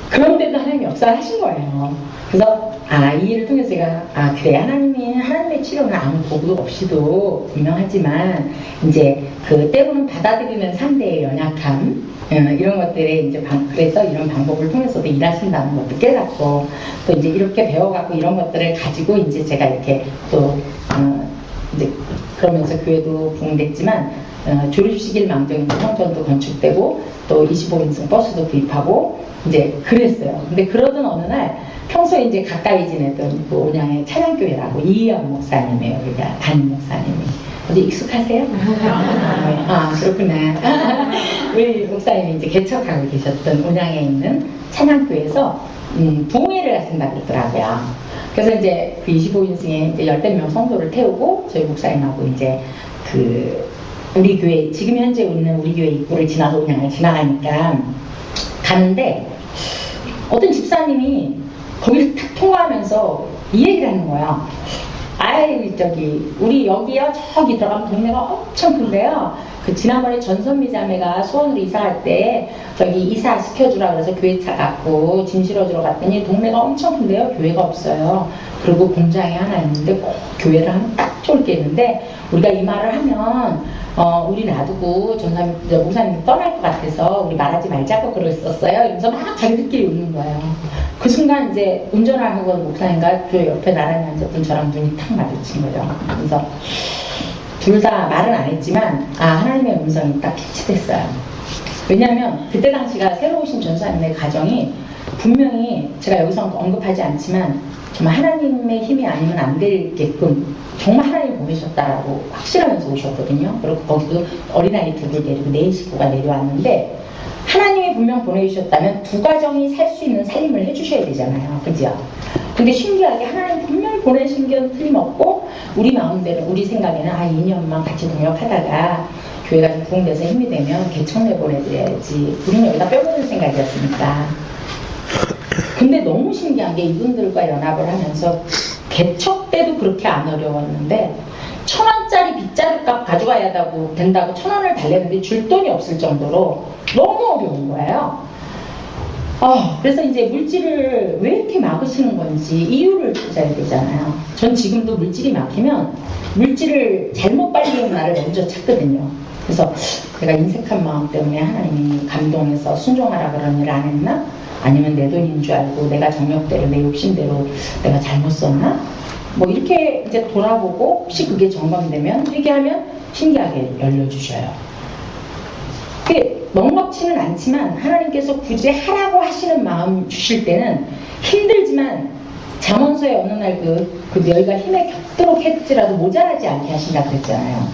그런데도 하나님이 역사를 하신 거예요. 그래서 이 일을 통해서 제가 그래, 하나님의 치료는 아무 도구 없이도 분명하지만 이제 그 때로는 받아들이는 상대의 연약함 이런 것들에 이제 그래서 이런 방법을 통해서도 일하신다는 것도 깨닫고, 또 이제 이렇게 배워갖고 이런 것들을 가지고 이제 제가 이렇게 또 이제 그러면서 교회도 부흥됐지만 조립식일 망정 성전도 건축되고 또 25인승 버스도 구입하고 이제 그랬어요. 근데 그러던 어느 날 평소에 이제 가까이 지내던 그 온양의 찬양교회라고 이희영 목사님이에요. 우리가 담임 목사님이. 어디 익숙하세요? 그렇구나. 우리 목사님이 이제 개척하고 계셨던 온양에 있는 찬양교회에서 부흥회를 하신다 그러더라고요. 그래서 이제 그 25인승에 이제 10명 성도를 태우고 저희 목사님하고 이제 우리 교회, 지금 현재 있는 우리 교회 입구를 지나서 온양을 지나가니까 가는데 어떤 집사님이 거기를 탁 통과하면서 이 얘기를 하는 거야. 아이, 저기, 우리 여기요, 저기 들어가면 동네가 엄청 큰데요. 그 지난번에 전선미 자매가 수원으로 이사할 때 저기 이사 시켜주라 그래서 교회차 갖고 짐 실어주러 갔더니 동네가 엄청 큰데요. 교회가 없어요. 그리고 공장이 하나 있는데 꼭 교회를 하면 딱 좋을 게 있는데 우리가 이 말을 하면 우리 놔두고 목사님 떠날 것 같아서 우리 말하지 말자고 그랬었어요. 그래서 막 자기들끼리 웃는 거예요. 그 순간 이제 운전을 하고 목사님과 그 옆에 나란히 앉았던 저랑 눈이 탁 마주친 거죠. 그래서 둘 다 말은 안 했지만 하나님의 음성이 딱 캐치됐어요. 왜냐하면 그때 당시가 새로 오신 전사님의 가정이 분명히 제가 여기서 언급하지 않지만 정말 하나님의 힘이 아니면 안 되게끔 정말 하나님 보내셨다라고 확신하면서 오셨거든요. 그리고 거기도 어린아이 둘을 데리고 네 식구가 내려왔는데 하나님이 분명 보내주셨다면 두 가정이 살 수 있는 살림을 해주셔야 되잖아요. 그죠? 근데 신기하게 하나님 분명히 보내신 게 틀림없고 우리 마음대로 우리 생각에는 2년만 같이 동역하다가 교회가 좀 부흥돼서 힘이 되면 개척 내보내드려야지. 우리는 여기다 빼보는 생각이었으니까. 근데 너무 신기한 게 이분들과 연합을 하면서 개척 때도 그렇게 안 어려웠는데 1,000원짜리 빗자루값 가져가야 된다고 1,000원을 달랬는데 줄 돈이 없을 정도로 너무 어려운 거예요. 그래서 이제 물질을 왜 이렇게 막으시는 건지 이유를 찾아야 되잖아요. 전 지금도 물질이 막히면 물질을 잘못 빨리는 나를 먼저 찾거든요. 그래서 내가 인색한 마음 때문에 하나님이 감동해서 순종하라 그런 일을 안 했나? 아니면 내 돈인 줄 알고 내가 정욕대로 내 욕심대로 내가 잘못 썼나? 뭐 이렇게 이제 돌아보고 혹시 그게 점검되면 회개하면 신기하게 열려주셔요. 그게 넉넉치는 않지만 하나님께서 굳이 하라고 하시는 마음 주실 때는 힘들지만 잠언서에 어느 날 그 너희가 힘에 겹도록 했지라도 모자라지 않게 하신다 그랬잖아요.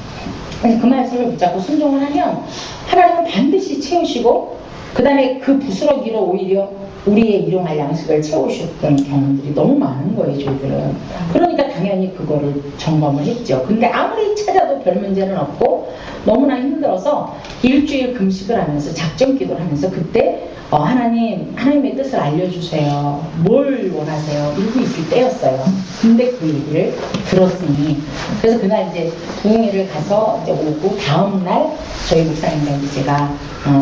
그래서 그 말씀을 붙잡고 순종을 하면 하나님은 반드시 채우시고 그 다음에 그 부스러기로 오히려 우리의 일용할 양식을 채우셨던 경험들이 너무 많은 거예요, 저희들은. 그러니까 당연히 그거를 점검을 했죠. 근데 아무리 찾아도 별 문제는 없고 너무나 힘들어서 일주일 금식을 하면서 작정 기도를 하면서 그때 하나님의 뜻을 알려주세요. 뭘 원하세요? 이러고 있을 때였어요. 근데 그 얘기를 들었으니 그래서 그날 이제 부흥회를 가서 이제 오고 다음날 저희 목사님과 이제 제가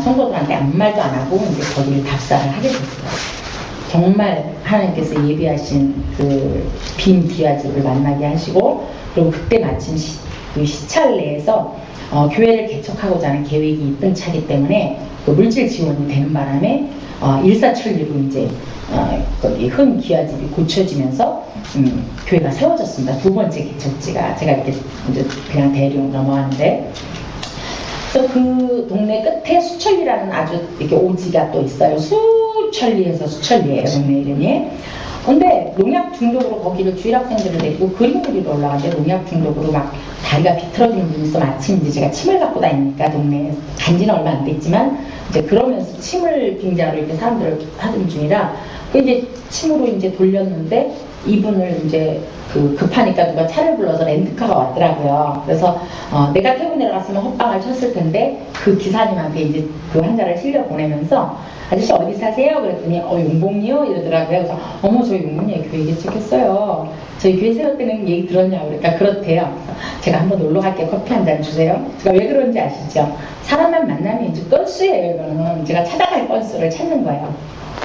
성도들한테 아무 말도 안 하고 이제 거기를 답사를 하게 됐어요. 정말 하나님께서 예비하신 그 빈 기와집을 만나게 하시고 그리고 그때 마침 그 시찰 내에서 교회를 개척하고자 하는 계획이 있던 차기 때문에 그 물질 지원이 되는 바람에 일사천리로 이제 거기 큰 기와집이 고쳐지면서 교회가 세워졌습니다. 두 번째 개척지가 제가 이렇게 이제 그냥 대륙 넘어왔는데 그래서 그 동네 끝에 수천리라는 아주 이렇게 오지가 또 있어요. 수천리에서 수천리예요, 동네 이름이. 근데 농약 중독으로 거기를 주일학생들을 데리고 그림 그리러 올라가는데 농약 중독으로 막 다리가 비틀어지는 분이 있어. 마침 이제 제가 침을 갖고 다니니까 동네에 간지는 얼마 안 됐지만 이제 그러면서 침을 빙자로 이렇게 사람들을 하던 중이라 그 이제 침으로 이제 돌렸는데 이분을 이제 급하니까 누가 차를 불러서 렌트카가 왔더라고요. 그래서 내가 태우고 내려갔으면 헛방을 쳤을 텐데 그 기사님한테 이제 그 환자를 실려 보내면서 아저씨 어디 사세요? 그랬더니 용봉이요? 이러더라고요. 그래서 어머 저희 용봉이에 교회 개척했어요. 저희 교회 세울 때는 얘기 들었냐고 그러니까 그렇대요. 제가 한번 놀러 갈게 커피 한 잔 주세요. 제가 왜 그런지 아시죠? 사람만 만나면 이제 건수예요. 이거는 제가 찾아갈 건수를 찾는 거예요.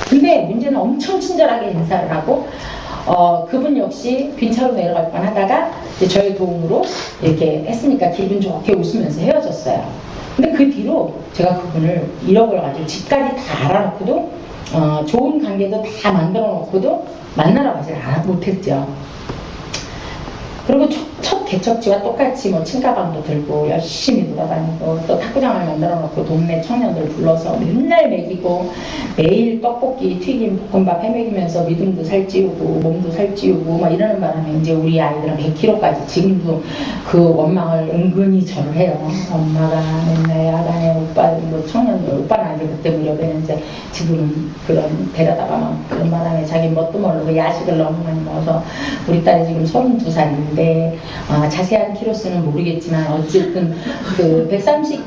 근데 문제는 엄청 친절하게 인사를 하고 그분 역시 빈차로 내려갈 뻔 하다가 이제 저의 도움으로 이렇게 했으니까 기분 좋게 웃으면서 헤어졌어요. 근데 그 뒤로 제가 그분을 잃어버려가지고 집까지 다 알아놓고도 좋은 관계도 다 만들어 놓고도 만나러 가지 못했죠. 그리고 첫 개척지와 똑같이 뭐 침가방도 들고 열심히 돌아다니고 또 탁구장을 만들어 놓고 동네 청년들 불러서 맨날 먹이고 매일 떡볶이, 튀김, 볶음밥 해먹이면서 믿음도 살찌우고 몸도 살찌우고 막 이러는 바람에 이제 우리 아이들은 100kg까지 지금도 그 원망을 은근히 절을 해요. 엄마가 맨날 야단에 뭐 청년들 오빠는 아직 그때 무렵에는 이제 지금 그런 데려다가 막 그런 바람에 자기 뭣도 모르고 야식을 너무 많이 먹어서 우리 딸이 지금 32살인데 자세한 키로수는 모르겠지만 어쨌든 그 130,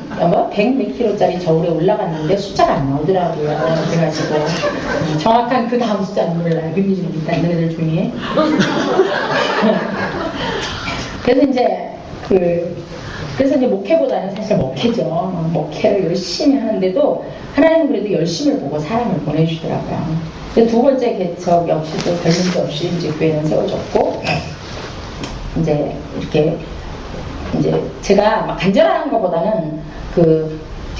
100 몇 킬로짜리 저울에 올라갔는데 숫자가 안 나오더라고요. 그래가지고 정확한 그 다음 숫자는 몰라요. 비밀입니다. 너희들 중에. 그래서 이제 그래서 이제 목회보다는 사실 목회죠. 목회를 열심히 하는데도 하나님은 그래도 열심을 보고 사람을 보내주시더라고요. 두 번째 개척 역시도 별 문제 없이 이제 교회는 세워졌고, 이제 이렇게 이제 제가 막 간절한 것보다는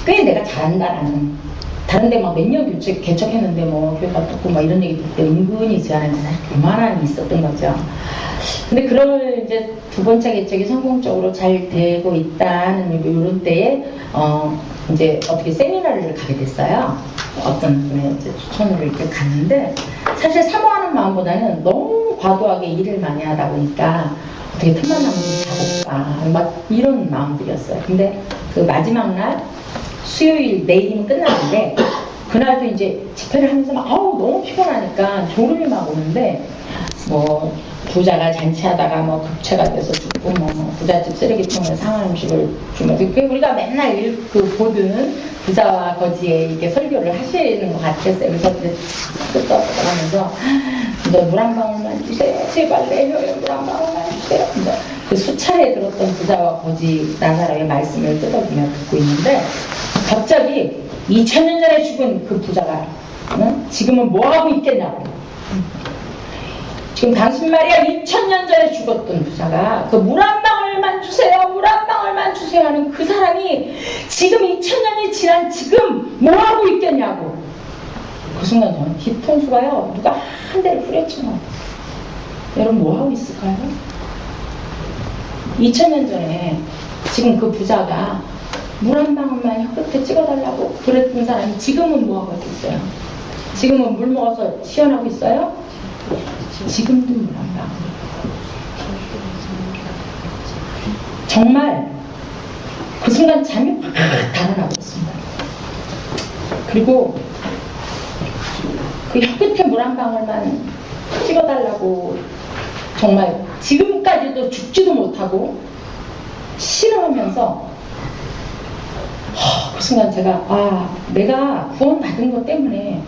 꽤 내가 잘한다라는, 다른데 막 몇 년 개척했는데 뭐 교회가 떴고 막 이런 얘기 듣을 때 은근히 제 안에 교만함이 있었던 거죠. 근데 그걸 이제 두 번째 개척이 성공적으로 잘 되고 있다는 이런 때에 이제 어떻게 세미나를 가게 됐어요. 어떤 분의 이제 추천으로 이렇게 갔는데, 사실 사모하는 마음보다는 너무 과도하게 일을 많이 하다 보니까 어떻게 틈만 나면 자볼까 막 이런 마음들이었어요. 근데 그 마지막 날 수요일 내일이면 끝나는데, 그날도 이제 집회를 하면서 막 너무 피곤하니까 졸음이 막 오는데, 뭐 부자가 잔치하다가 뭐 급체가 돼서 죽고, 뭐 부잣집 쓰레기통에 상한 음식을 주면, 우리가 맨날 보던 부자와 거지에 이렇게 설교를 하시는 것 같았어요. 그래서 끄떡끄떡하면서 이제 물 한 방울만 주세요, 제발 내려요, 물 한 방울만 주세요. 그 수차례 들었던 부자와 거지 나사로의 말씀을 뜯어보며 듣고 있는데, 갑자기 2000년 전에 죽은 그 부자가 지금은 뭐하고 있겠냐고. 지금 당신 말이야, 2000년 전에 죽었던 부자가 그 물 한 방울만 주세요, 물 한 방울만 주세요 하는 그 사람이 지금 2000년이 지난 지금 뭐하고 있겠냐고. 그 순간 저는 뒤통수가요, 누가 한 대를 후려치면, 여러분 뭐하고 있을까요? 2000년 전에 지금 그 부자가 물 한 방울만 혀끝에 찍어달라고 그랬던 사람이 지금은 뭐하고 있어요? 지금은 물 먹어서 시원하고 있어요? 지금도 물 한 방울. 정말 그 순간 잠이 확 달아나고 있습니다. 그리고 그 혀끝에 물 한 방울만 찍어달라고 정말 지금까지도 죽지도 못하고 싫어하면서, 그 순간 제가 내가 구원받은 것 때문에,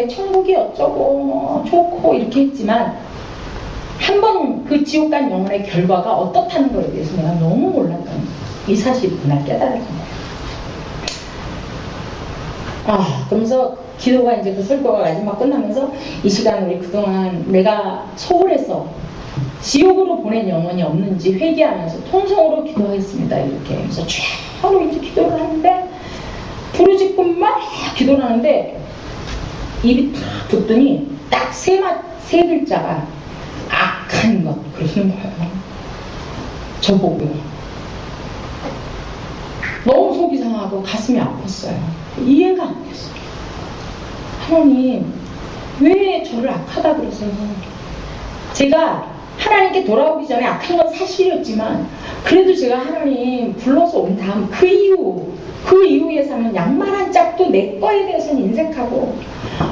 천국이 어쩌고 좋고 이렇게 했지만 한 번 그 지옥 간 영혼의 결과가 어떻다는 것에 대해서 내가 너무 몰랐던 이 사실을 그날 깨달은 거예요. 그러면서 기도가 이제 그 설교가 마지막 끝나면서, 이 시간 우리 그동안 내가 소홀해서 지옥으로 보낸 영혼이 없는지 회개하면서 통성으로 기도하겠습니다 이렇게 하면서 쫙 하루 이제 기도를 하는데, 부르짖고 막 기도를 하는데 입이 탁 붙더니 딱 세 글자가 악한 것 그러시는 거예요. 저보고요. 너무 속이 상하고 가슴이 아팠어요. 이해가 안 됐어요. 하나님 왜 저를 악하다 그러세요? 제가 하나님께 돌아오기 전에 악한 건 사실이었지만, 그래도 제가 하나님 불러서 온 다음 그 이후에 사는 양말 한 짝도 내 거에 대해서는 인색하고,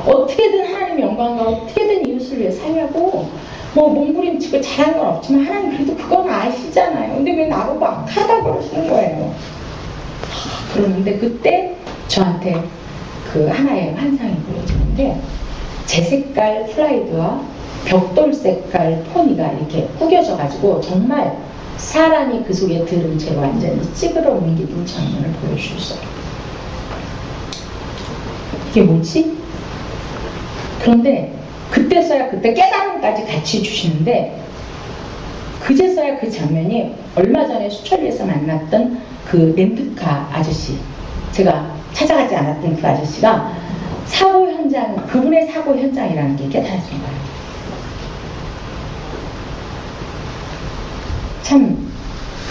어떻게든 하나님 영광과 어떻게든 이웃을 위해 살려고 뭐 몸부림치고 잘한 건 없지만, 하나님 그래도 그건 아시잖아요. 근데 왜 나보고 악하다 그러시는 거예요? 그러는데 그때 저한테 그 하나의 환상이 보여지는데, 제 색깔 플라이드와 벽돌 색깔 포니가 이렇게 구겨져 가지고 정말 사람이 그 속에 들은 채로 완전히 찌그러 옮기는 장면을 보여주셨어요. 이게 뭐지? 그런데 그때서야 그때 깨달음까지 같이 주시는데, 그제서야 그 장면이 얼마 전에 수천리에서 만났던 그 렌트카 아저씨, 제가 찾아가지 않았던 그 아저씨가 사고 현장, 그분의 사고 현장이라는 게 깨달아진 거예요. 참,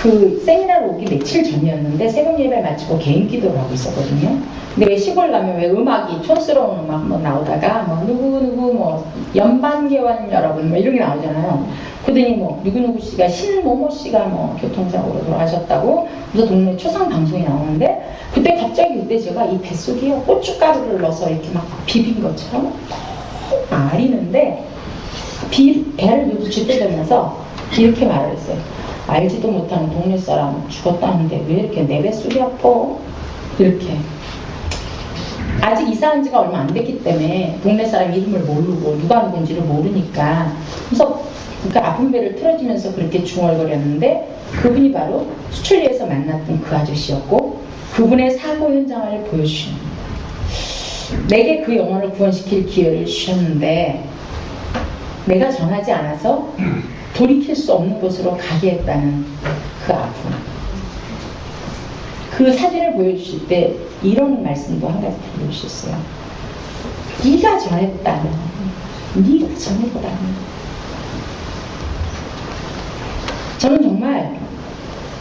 그 세미나를 오기 며칠 전이었는데 새벽 예배 마치고 개인 기도를 하고 있었거든요. 근데 왜 시골 가면 왜 음악이 촌스러운 음악 뭐 나오다가 뭐 누구누구 뭐 연반계원 여러분 뭐 이런 게 나오잖아요. 그러더니 뭐 누구누구 씨가 신모모 씨가 뭐 교통사고로 돌아가셨다고, 그래서 동네 초상 방송이 나오는데, 그때 제가 이 뱃속에 고춧가루를 넣어서 이렇게 막 비빈 것처럼 아리는데 배를 누구 쥐떼대면서 이렇게 말을 했어요. 알지도 못하는 동네 사람 죽었다는데 왜 이렇게 내 뱃속이 아파? 이렇게. 아직 이사한 지가 얼마 안 됐기 때문에 동네 사람 이름을 모르고 누가 누군지를 모르니까 그래서 그 아픈 배를 틀어지면서 그렇게 중얼거렸는데 그분이 바로 수출리에서 만났던 그 아저씨였고 그분의 사고 현장을 보여주시는 겁니다. 내게 그 영혼을 구원시킬 기회를 주셨는데 내가 전하지 않아서 돌이킬 수 없는 곳으로 가게 했다는 그 아픔. 그 사진을 보여주실 때 이런 말씀도 한 가지 들려주셨어요. 네가 전했다면, 네가 전했다면. 저는 정말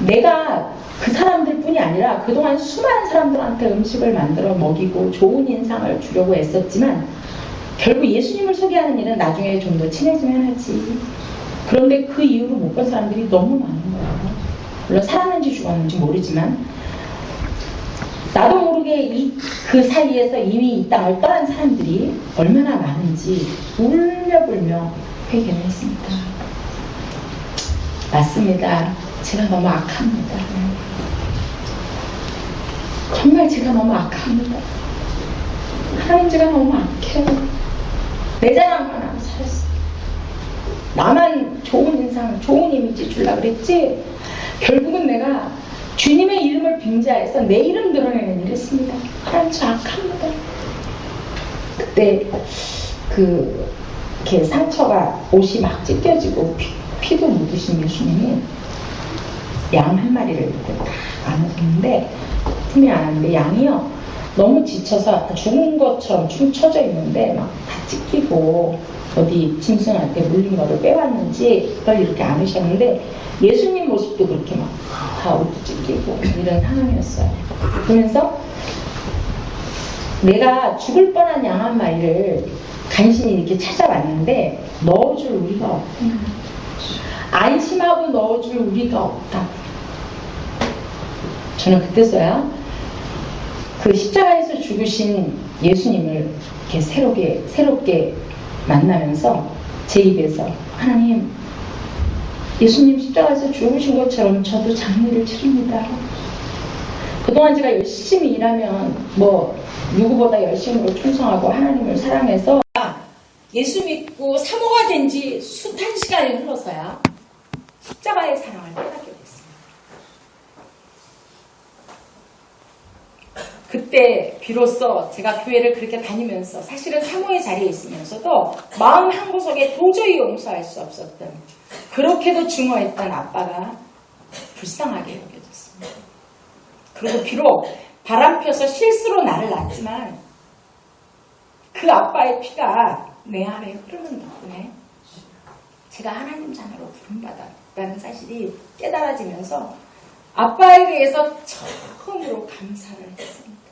내가 그 사람들 뿐이 아니라 그동안 수많은 사람들한테 음식을 만들어 먹이고 좋은 인상을 주려고 애썼지만 결국 예수님을 소개하는 일은 나중에 좀 더 친해지면 하지. 그런데 그 이후로 못 본 사람들이 너무 많은 거예요. 물론 살았는지 죽었는지 모르지만 나도 모르게 그 사이에서 이미 이 땅을 떠난 사람들이 얼마나 많은지 울며불며 회개를 했습니다. 맞습니다. 제가 너무 악합니다. 정말 제가 너무 악합니다. 하나님 제가 너무 악해요. 내 자랑만 하고 살았어요. 나만 좋은 인상, 좋은 이미지 주려고 그랬지 결국은 내가 주님의 이름을 빙자해서 내 이름 드러내는 일을 했습니다. 하나님 저 악합니다. 그때 이렇게 상처가 옷이 막 찢겨지고 피도 묻으신 예수님이 양 한 마리를 이렇게 딱 안으셨는데 품에 안았는데 양이요 너무 지쳐서 죽은 것처럼 축 처져 있는데 막 다 찢기고 어디 짐승한테 물린 거를 빼왔는지 그걸 이렇게 안으셨는데 예수님 모습도 그렇게 막 다 옷도 찢기고 이런 상황이었어요. 그러면서 내가 죽을 뻔한 양 한 마리를 간신히 이렇게 찾아왔는데 넣어줄 우리가 없구나. 안심하고 넣어줄 우리가 없다. 저는 그때서야 그 십자가에서 죽으신 예수님을 이렇게 새롭게 만나면서 제 입에서 하나님 예수님 십자가에서 죽으신 것처럼 저도 장례를 치릅니다. 그동안 제가 열심히 일하면 뭐 누구보다 열심으로 충성하고 하나님을 사랑해서 예수 믿고 사모가 된 지 숱한 시간이 흘러서야 십자가의 사랑을 깨닫게 됐습니다. 그때 비로소 제가 교회를 그렇게 다니면서 사실은 사모의 자리에 있으면서도 마음 한구석에 도저히 용서할 수 없었던 그렇게도 중요했던 아빠가 불쌍하게 여겨졌습니다. 그리고 비록 바람펴서 실수로 나를 낳았지만 그 아빠의 피가 내 안에 흐르는 덕분에 제가 하나님 자녀로 부름받았다는 사실이 깨달아지면서 아빠에 대해서 처음으로 감사를 했습니다.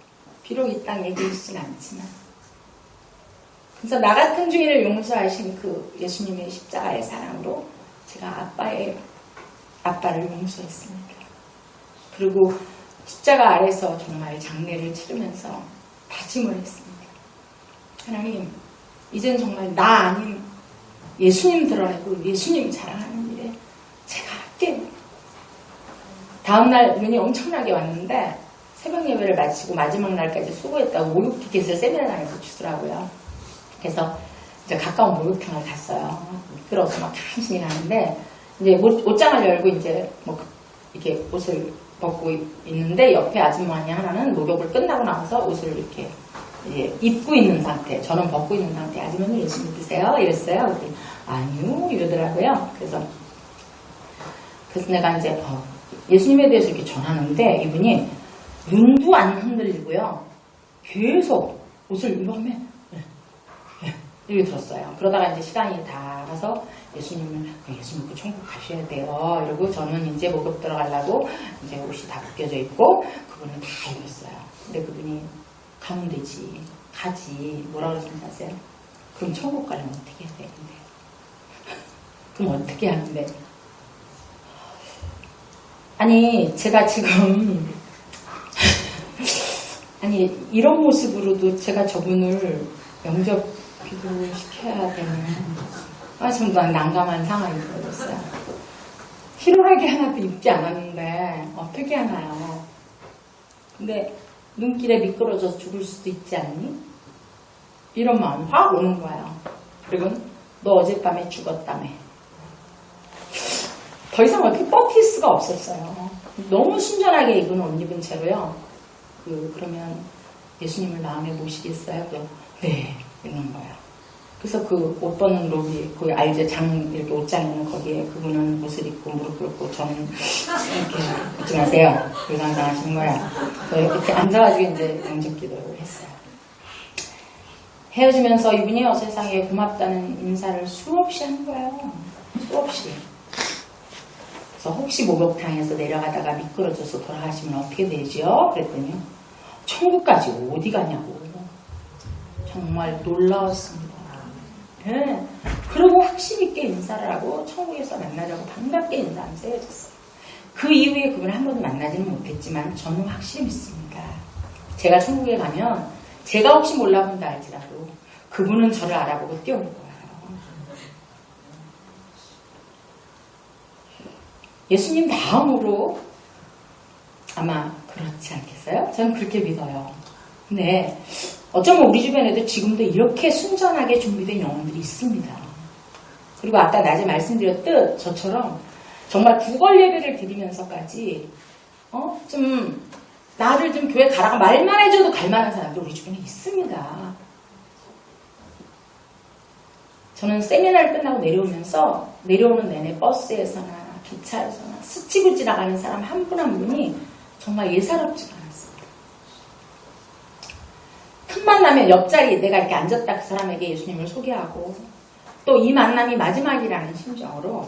비록 이 땅에 계시진 않지만. 그래서 나 같은 주인을 용서하신 그 예수님의 십자가의 사랑으로 제가 아빠를 용서했습니다. 그리고 십자가 아래서 정말 장례를 치르면서 다짐을 했습니다. 하나님, 이젠 정말 나 아닌 예수님 드러내고 예수님 자랑하는 일에 제가 할게요. 다음날 눈이 엄청나게 왔는데 새벽 예배를 마치고 마지막 날까지 수고했다고 목욕 티켓을 세미나장에서 주더라고요. 그래서 이제 가까운 목욕탕을 갔어요. 미끄러워서 막 간신히 가는데 이제 옷장을 열고 이제 뭐 이렇게 옷을 벗고 있는데 옆에 아줌마니 하나는 목욕을 끝나고 나서 옷을 이렇게 입고 있는 상태, 저는 벗고 있는 상태. 아줌마는 예수 믿으세요? 이랬어요. 그랬더니 아니요 이러더라고요. 그래서 내가 이제 예수님에 대해서 이렇게 전하는데 이분이 눈도 안 흔들리고요. 계속 옷을 입으면 이렇게 들었어요. 그러다가 이제 시간이 다 가서 예수님 믿고 천국 가셔야 돼요. 이러고 저는 이제 목욕 들어가려고 이제 옷이 다 벗겨져 있고 그분은 다 입었어요. 근데 그분이 가면 되지, 가지. 뭐라 그러시는지 아세요? 그럼 천국 가려면 어떻게 해야 되는데? 그럼 어떻게 하는데? 아니 제가 지금 아니 이런 모습으로도 제가 저분을 영접 기도시켜야 되는 참 난감한 상황이 벌어졌어요. 희로하게 하나도 입지 않았는데 어떻게 하나요? 근데 눈길에 미끄러져서 죽을 수도 있지 않니? 이런 마음이 확 오는 거예요. 그리고 너 어젯밤에 죽었다며. 더 이상 어떻게 버틸 수가 없었어요. 너무 순전하게 입은 옷 입은 채로요. 그러면 예수님을 마음에 모시겠어요? 네, 이런 거예요. 그래서 그 옷 벗는 록이, 거기 알죠? 이렇게 옷장 있는 거기에 그분은 옷을 입고 무릎 꿇고 저는 이렇게 웃지 마세요. 불상상 하시는 거야. 이렇게 앉아가지고 이제 영접 기도를 했어요. 헤어지면서 이분이 세상에 고맙다는 인사를 수없이 한 거예요. 수없이. 그래서 혹시 목욕탕에서 내려가다가 미끄러져서 돌아가시면 어떻게 되죠? 그랬더니 천국까지 어디 가냐고. 정말 놀라웠습니다. 네. 그러고 확신 있게 인사를 하고 천국에서 만나자고 반갑게 인사하면서 헤어졌어요. 그 이후에 그분을 한 번도 만나지는 못했지만 저는 확실히 믿습니다. 제가 천국에 가면 제가 혹시 몰라본다 할지라도 그분은 저를 알아보고 뛰어올 거예요. 예수님 다음으로 아마 그렇지 않겠어요? 저는 그렇게 믿어요. 근데 어쩌면 우리 주변에도 지금도 이렇게 순전하게 준비된 영혼들이 있습니다. 그리고 아까 낮에 말씀드렸듯 저처럼 정말 구걸 예배를 드리면서까지 좀 나를 좀 교회 가라고 말만 해줘도 갈만한 사람들 우리 주변에 있습니다. 저는 세미나를 끝나고 내려오는 내내 버스에서나 기차에서나 스치고 지나가는 사람 한 분 한 분이 정말 예사롭지가 않았습니다. 틈만 나면 옆자리에 내가 이렇게 앉았다 그 사람에게 예수님을 소개하고 또 이 만남이 마지막이라는 심정으로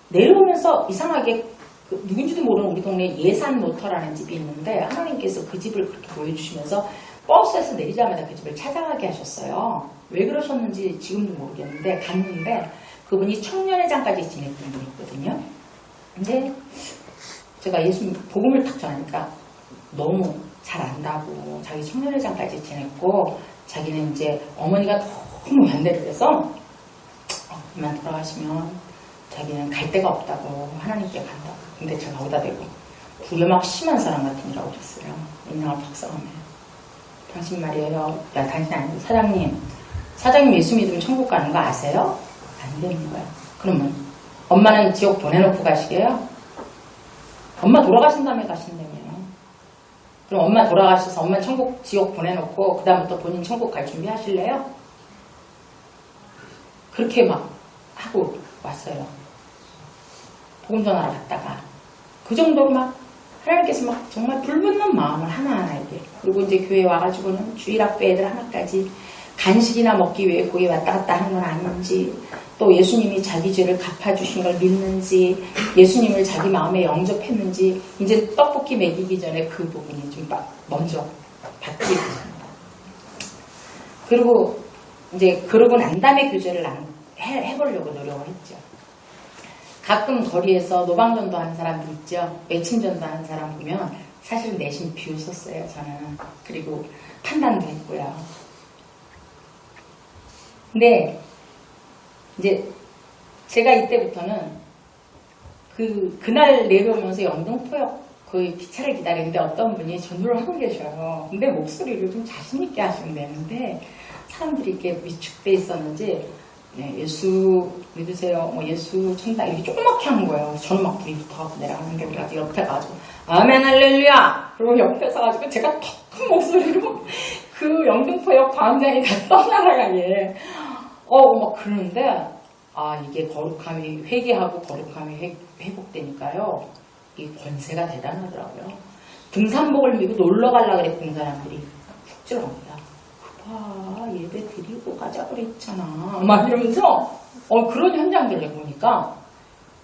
내려오면서 이상하게 누군지도 모르는 우리 동네에 예산모터라는 집이 있는데 하나님께서 그 집을 그렇게 보여주시면서 버스에서 내리자마자 그 집을 찾아가게 하셨어요. 왜 그러셨는지 지금도 모르겠는데 갔는데 그분이 청년회장까지 지냈던 분이거든요. 근데 제가 예수님 복음을 탁 전하니까 너무 잘 안다고 자기 청년회장까지 지냈고 자기는 이제 어머니가 너무 반대를 해서 그만 돌아가시면 자기는 갈 데가 없다고 하나님께 간다고. 근데 제가 거기다 대고 그게 막 심한 사람 같으니라고 그랬어요. 인상을 팍 써가면요. 당신 말이에요. 야 당신 아니고 사장님 예수 믿으면 천국 가는 거 아세요? 안 되는 거야. 그러면 엄마는 지옥 보내놓고 가시게요? 엄마 돌아가신 다음에 가신다며요. 그럼 엄마 돌아가셔서 엄마 지옥 보내놓고 그 다음부터 본인 천국 갈 준비 하실래요? 그렇게 막 하고 왔어요. 복음 전하러 갔다가 그 정도로 막 하나님께서 막 정말 불붙는 마음을 하나하나에게 그리고 이제 교회 와가지고는 주일학교 애들 하나까지 간식이나 먹기 위해 거기 왔다 갔다 하는 건 아닌지 또 예수님이 자기 죄를 갚아주신 걸 믿는지 예수님을 자기 마음에 영접했는지 이제 떡볶이 먹이기 전에 그 부분이 좀 먼저 바뀌게 됩니다. 그리고 이제 그러고 난 다음에 교제를 해보려고 노력을 했죠. 가끔 거리에서 노방전도 하는 사람들 있죠. 매칭전도 하는 사람 보면 사실 내심 비웃었어요. 저는. 그리고 판단도 했고요. 근데 이제 제가 이때부터는 그날 내려오면서 영등포역 거의 기차를 기다리는데 어떤 분이 전도를 하고 계셔요. 근데 목소리를 좀 자신있게 하시면 되는데 사람들이 이렇게 위축돼 있었는지 네, 예수 믿으세요. 예수 천당 이렇게 조그맣게 한 거예요. 저는 막 불이 붙어가지고 내려가는데 우리가 옆에 가지고 아멘 할렐루야. 그리고 옆에 서가지고 제가 더 큰 목소리로 그 영등포역 광장이 다 떠나가게 막 그러는데 이게 거룩함이 회개하고 거룩함이 회복되니까요. 이 권세가 대단하더라고요. 등산복을 입고 놀러 가려고 그랬던 사람들이 훅 들어옵니다. 예배 드리고 가자 그랬잖아. 막 이러면서 그런 현장들을 보니까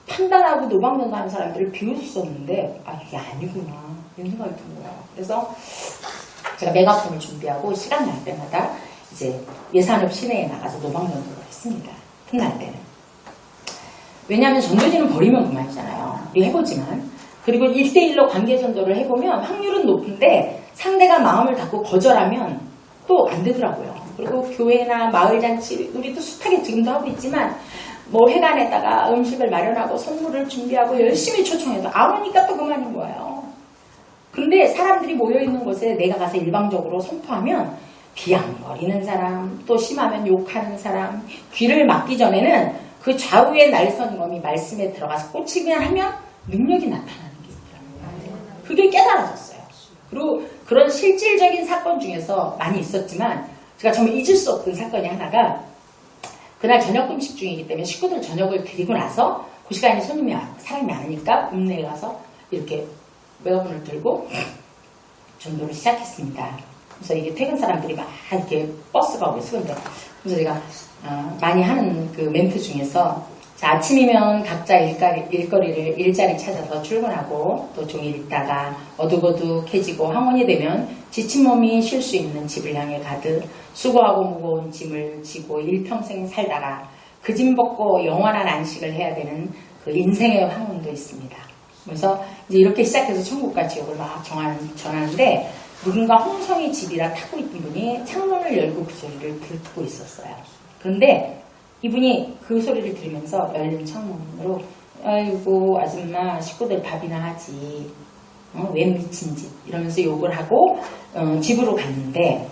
판단하고 노방전도 하는 사람들을 비웃었었는데 이게 아니구나 이런 생각이 든 거예요. 그래서 제가 메가폰을 준비하고 시간 날 때마다 이제 예산읍 시내에 나가서 노방전도를 했습니다. 틈날 때는. 왜냐하면 전도지는 버리면 그만이잖아요. 우리 해보지만. 그리고 1대1로 관계전도를 해보면 확률은 높은데 상대가 마음을 닫고 거절하면 또 안 되더라고요. 그리고 교회나 마을잔치, 우리도 숱하게 지금도 하고 있지만, 뭐 회관에다가 음식을 마련하고 선물을 준비하고 열심히 초청해도 안 오니까 또 그만인 거예요. 그런데 사람들이 모여있는 곳에 내가 가서 일방적으로 선포하면 비양거리는 사람, 또 심하면 욕하는 사람, 귀를 막기 전에는 그 좌우에 날선 놈이 말씀에 들어가서 꽂히기만 하면 능력이 나타나는 게 있더라고요. 그게 깨달아졌어요. 그리고 그런 실질적인 사건 중에서 많이 있었지만 제가 정말 잊을 수 없던 사건이 하나가 그날 저녁 금식 중이기 때문에 식구들 저녁을 드리고 나서 그 시간에 사람이 많으니까 읍내에 가서 이렇게 메가폰을 들고 전도를 시작했습니다. 그래서 이게 퇴근 사람들이 막 이렇게 버스가 오고 있었는데 그래서 제가 많이 하는 그 멘트 중에서 자, 아침이면 각자 일자리 찾아서 출근하고 또 종일 있다가 어둑어둑해지고 황혼이 되면 지친 몸이 쉴 수 있는 집을 향해 가듯 수고하고 무거운 짐을 지고 일평생 살다가 그 짐 벗고 영원한 안식을 해야 되는 그 인생의 황혼도 있습니다. 그래서 이제 이렇게 시작해서 천국과 지옥을 막 전하는데 누군가 홍성이 집이라 타고 있던 분이 창문을 열고 그 소리를 듣고 있었어요. 그런데 이분이 그 소리를 들으면서 열린 창문으로 아이고 아줌마 식구들 밥이나 하지 왜 미친 짓 이러면서 욕을 하고 집으로 갔는데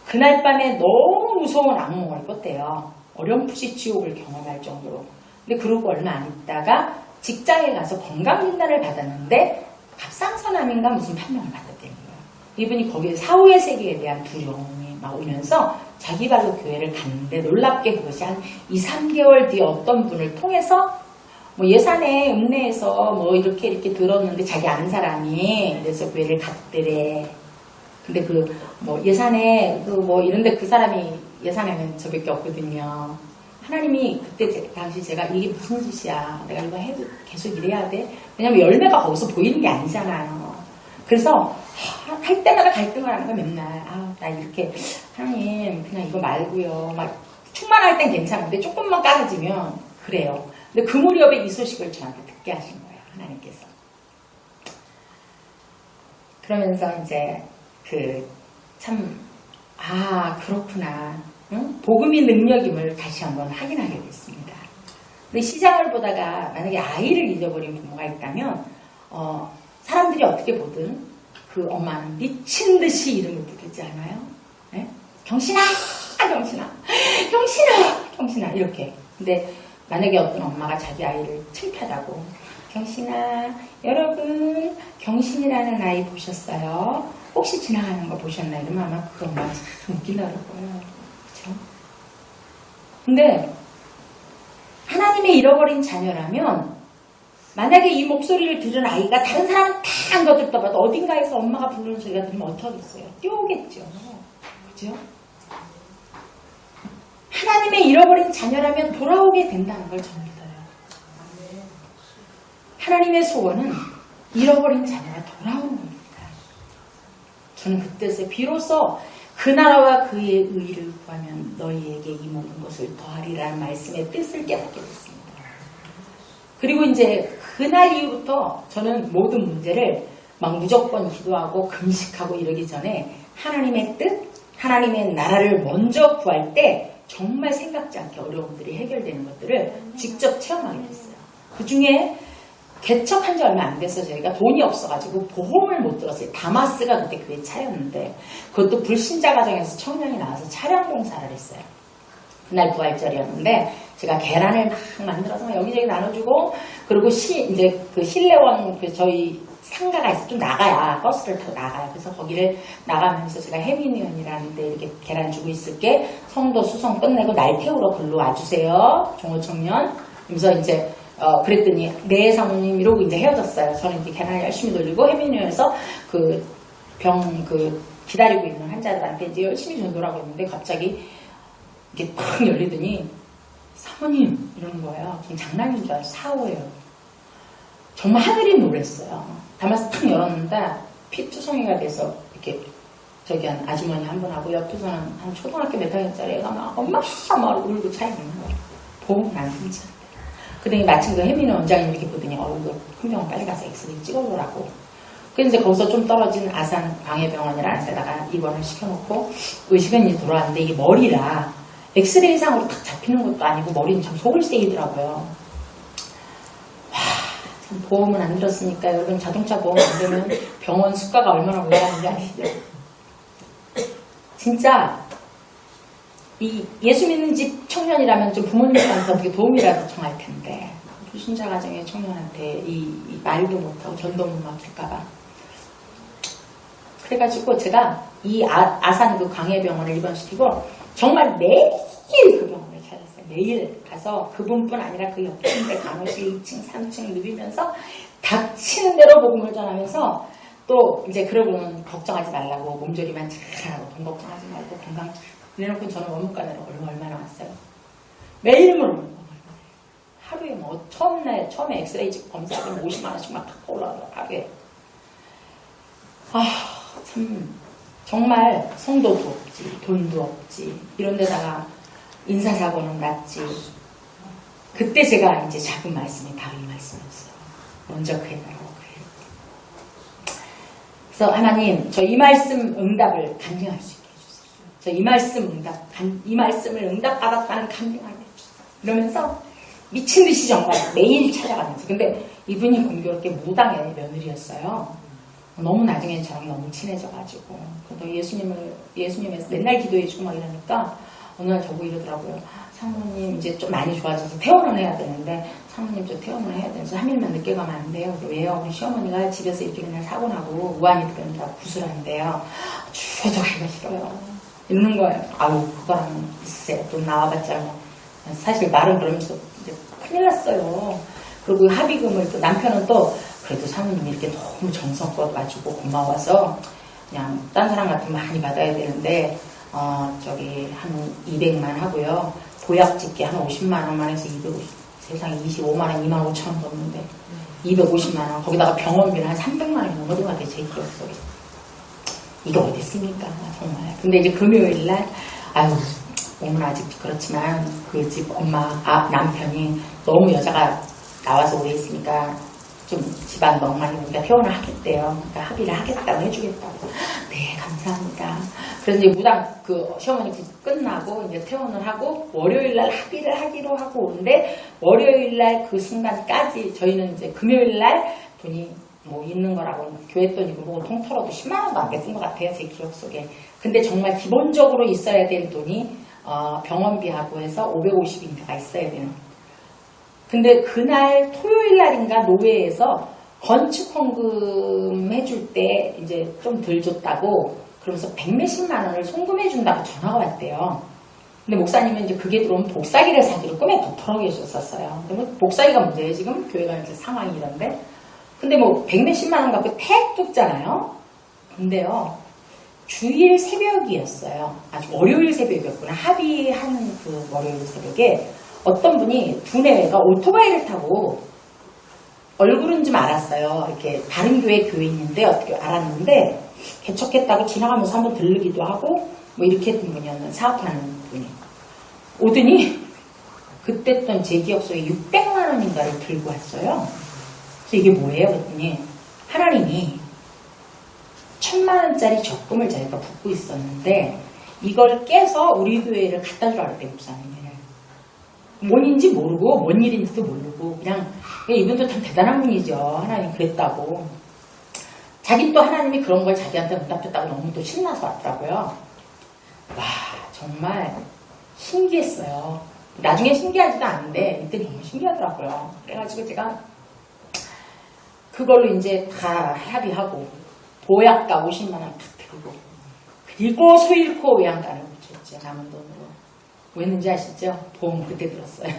그날 밤에 너무 무서운 악몽을 꿨대요. 어렴풋이 지옥을 경험할 정도로. 근데 그러고 얼마 안 있다가 직장에 가서 건강진단을 받았는데 갑상선암인가 무슨 판명을 받았대는 거예요. 이분이 거기에 사후의 세계에 대한 두려움이 막 오면서 자기 발로 교회를 갔는데 놀랍게 그것이 한 2, 3개월 뒤에 어떤 분을 통해서 뭐 예산에 읍내에서 뭐 이렇게 들었는데 자기 아는 사람이 그래서 교회를 갔대래. 근데 그 뭐 예산에 그 뭐 이런데 그 사람이 예산에는 저밖에 없거든요. 하나님이 그때 당시 제가 이게 무슨 짓이야. 내가 이거 해도 계속 이래야 돼. 왜냐면 열매가 거기서 보이는 게 아니잖아요. 그래서 할 때마다 갈등을 하는 거야 맨날. 나 이렇게 하나님 그냥 이거 말고요. 막 충만할 땐 괜찮은데 조금만 깔아지면 그래요. 근데 그 무렵에 이 소식을 저한테 듣게 하신 거예요. 하나님께서. 그러면서 이제 그렇구나. 응? 복음이 능력임을 다시 한번 확인하게 됐습니다. 근데 시장을 보다가 만약에 아이를 잊어버린 부모가 있다면 사람들이 어떻게 보든 그 엄마는 미친 듯이 이름을 부르지 않아요? 네? 경신아! 경신아! 경신아! 경신아! 이렇게. 근데 만약에 어떤 엄마가 자기 아이를 창피하다고 경신아, 여러분 경신이라는 아이 보셨어요? 혹시 지나가는 거 보셨나요? 이러면 아마 그 엄마가 참 웃기더라고요. 그렇죠? 근데 하나님의 잃어버린 자녀라면 만약에 이 목소리를 들은 아이가 다른 사람 다 안 거들떠봐도 어딘가에서 엄마가 부르는 소리가 들으면 어떡하겠어요? 뛰어오겠죠. 그죠? 하나님의 잃어버린 자녀라면 돌아오게 된다는 걸 저는 믿어요. 하나님의 소원은 잃어버린 자녀가 돌아오는 겁니다. 저는 그때서 비로소 그 나라와 그의 의를 구하면 너희에게 이 모든 것을 더하리라는 말씀의 뜻을 깨닫게 됐습니다. 그리고 이제 그날 이후부터 저는 모든 문제를 막 무조건 기도하고 금식하고 이러기 전에 하나님의 뜻, 하나님의 나라를 먼저 구할 때 정말 생각지 않게 어려움들이 해결되는 것들을 직접 체험하게 됐어요. 그 중에 개척한 지 얼마 안 돼서 저희가 돈이 없어가지고 보험을 못 들었어요. 다마스가 그때 그게 차였는데 그것도 불신자 가정에서 청년이 나와서 차량 공사를 했어요. 그날 부활절이었는데 제가 계란을 막 만들어서 여기저기 나눠주고 그리고 이제 그 실내원 저희 상가가 있어 좀 나가야 버스를 타고 나가요. 그래서 거기를 나가면서 제가 해민위원이라는 데 이렇게 계란 주고 있을게 성도 수송 끝내고 날 태우러 글로 와주세요. 종호청년. 그래서 이제 그랬더니 네 사모님 이러고 이제 헤어졌어요. 저는 이제 계란을 열심히 돌리고 해민위원에서 기다리고 있는 환자들한테 이제 열심히 전도를 하고 있는데 갑자기 이게 팍 열리더니 사모님 이러는 거예요. 좀 장난인 줄 알았어요. 사오예요. 정말 하늘이 놀랐어요. 다마스 탁 열었는데 피투성이가 돼서 이렇게 저기 한 아주머니 한 분하고 옆에서는 한 초등학교 몇 학년짜리 애가 막 엄마 울고 차 있는 거예요. 보험 난 괜찮대. 그랬더니 마침 그 혜민이 원장님 이렇게 보더니 이거 큰 병원 빨리 가서 엑스레이 찍어보라고. 그래서 이제 거기서 좀 떨어진 아산 광해병원이라는 데다가 입원을 시켜놓고 의식은 돌아왔는데 이게 머리라 엑스레이상으로 딱 잡히는 것도 아니고 머리는 참 속을 새이더라고요. 참 보험은 안 들었으니까 여러분 자동차 보험 안 되면 병원 수가가 얼마나 올라가는지 아시죠? 진짜 이 예수 믿는 집 청년이라면 좀 부모님한테 어떻게 도움이라도 청할 텐데 불신자 가정의 청년한테 이 말도 못하고 전도 못 맡길까봐. 그래가지고 제가 이 아산 그 광해병원을 입원시키고 정말 매일 그 병원을 찾았어요. 매일 가서 그분뿐 아니라 그 옆에 있는 간호실 2층, 3층 누비면서 닥치는 대로 복음을 전하면서 또 이제 그러고는 걱정하지 말라고 몸조리만 잘하고 돈 걱정하지 말고 건강 이래놓고 저는 원무과내로 얼마나 왔어요. 매일 물어보는 거예요. 하루에 뭐 처음에 엑스레이 찍고 검사하면 50만원씩 막 갖고 올라가요. 하루에. 참 정말 성도도 없지 돈도 없지 이런 데다가 인사사고는 났지. 그때 제가 이제 잡은 말씀이 바로 이 말씀이었어요. 먼저 그 해달라고 그래요. 그래서 하나님 저 이 말씀 응답을 간증할 수 있게 해주세요. 저 이 말씀 이 말씀을 응답받았다는 간증하게 해주세요. 이러면서 미친 듯이 정말 매일 찾아가면서 근데 이분이 공교롭게 무당의 며느리였어요. 너무 나중엔 저랑 너무 친해져가지고 그래도 예수님에서 맨날 기도해주고 막 이러니까 어느 날 저보고 이러더라고요. 사모님 이제 좀 많이 좋아져서 퇴원을 해야 되는데 사모님 저 퇴원을 해야 되는데 3일만 늦게 가면 안 돼요. 왜요? 우리 시어머니가 집에서 이렇게 그냥 사고 나고 우환이 들어온다고 구슬한대요. 죽어도 가기가 싫어요. 이러는 거예요. 아유 그거랑 있으세요. 돈 나와봤자 뭐. 사실 말은 그러면서 이제 큰일 났어요. 그리고 합의금을 또 남편은 또 그래도 사모님이 이렇게 너무 정성껏 와주고 고마워서 그냥 딴 사람 같으면 많이 받아야 되는데 저기 한 200만 하고요. 보약 찍기 한 50만 원만 해서 250 세상에 25만 원 2만 5천 원 넘는데 250만 원 거기다가 병원비는 한 300만 원이 넘어든 것 같아요. 제 기억 속에. 이게 어디 있습니까 정말. 근데 이제 금요일날 아유 몸은 아직 그렇지만 그 집 엄마 남편이 너무 여자가 나와서 오래 있으니까 좀 집안 너무 많이 오니까 퇴원을 하겠대요. 그러니까 합의를 하겠다고 해주겠다고. 네 감사합니다. 그래서 이제 무당 그 시어머니 끝나고 이제 퇴원을 하고 월요일날 합의를 하기로 하고 오는데 월요일날 그 순간까지 저희는 이제 금요일날 돈이 뭐 있는 거라고 교회 돈이고 뭐 통틀어도 10만 원도 안 됐던 것 같아요. 제 기억 속에. 근데 정말 기본적으로 있어야 될 돈이 병원비하고 해서 550인가가 있어야 되는. 근데 그날 토요일 날인가 노회에서 건축 헌금 해줄 때 이제 좀 덜 줬다고 그러면서 100몇십만 원을 송금해 준다고 전화가 왔대요. 근데 목사님은 이제 그게 들어오면 복사기를 사기로 꿈에 덮어 계셨었어요. 근데 뭐 복사기가 문제예요 지금 교회가 이제 상황이 이런데. 근데 뭐 100몇십만 원 갖고 택 뚝잖아요. 근데요 주일 새벽이었어요. 아주 월요일 새벽이었구나. 합의하는 그 월요일 새벽에 어떤 분이 두뇌가 오토바이를 타고 얼굴은 좀 알았어요. 이렇게 다른 교회인인데 어떻게 알았는데 개척했다고 지나가면서 한번 들르기도 하고 뭐 이렇게 했던 분이었는 사업하는 분이 오더니 그때 던 제 기억 속에 600만 원인가를 들고 왔어요. 그래서 이게 뭐예요? 그랬더니 하나님이 1000만 원짜리 적금을 저희가 붓고 있었는데 이걸 깨서 우리 교회를 갖다 주라 그랬대요. 목사님이. 뭔인지 모르고 뭔 일인지도 모르고 그냥 이분도 참 대단한 분이죠. 하나님 그랬다고. 자기 또 하나님이 그런 걸 자기한테 응답했다고 너무 또 신나서 왔더라고요. 와 정말 신기했어요. 나중에 신기하지도 않은데 이때 너무 신기하더라고요. 그래가지고 제가 그걸로 이제 다 합의하고 보약가 50만 원 탁 들고 그리고 소일코 외양간을 붙였죠. 남은 돈으로. 왜 했는지 아시죠? 보험 그때 들었어요.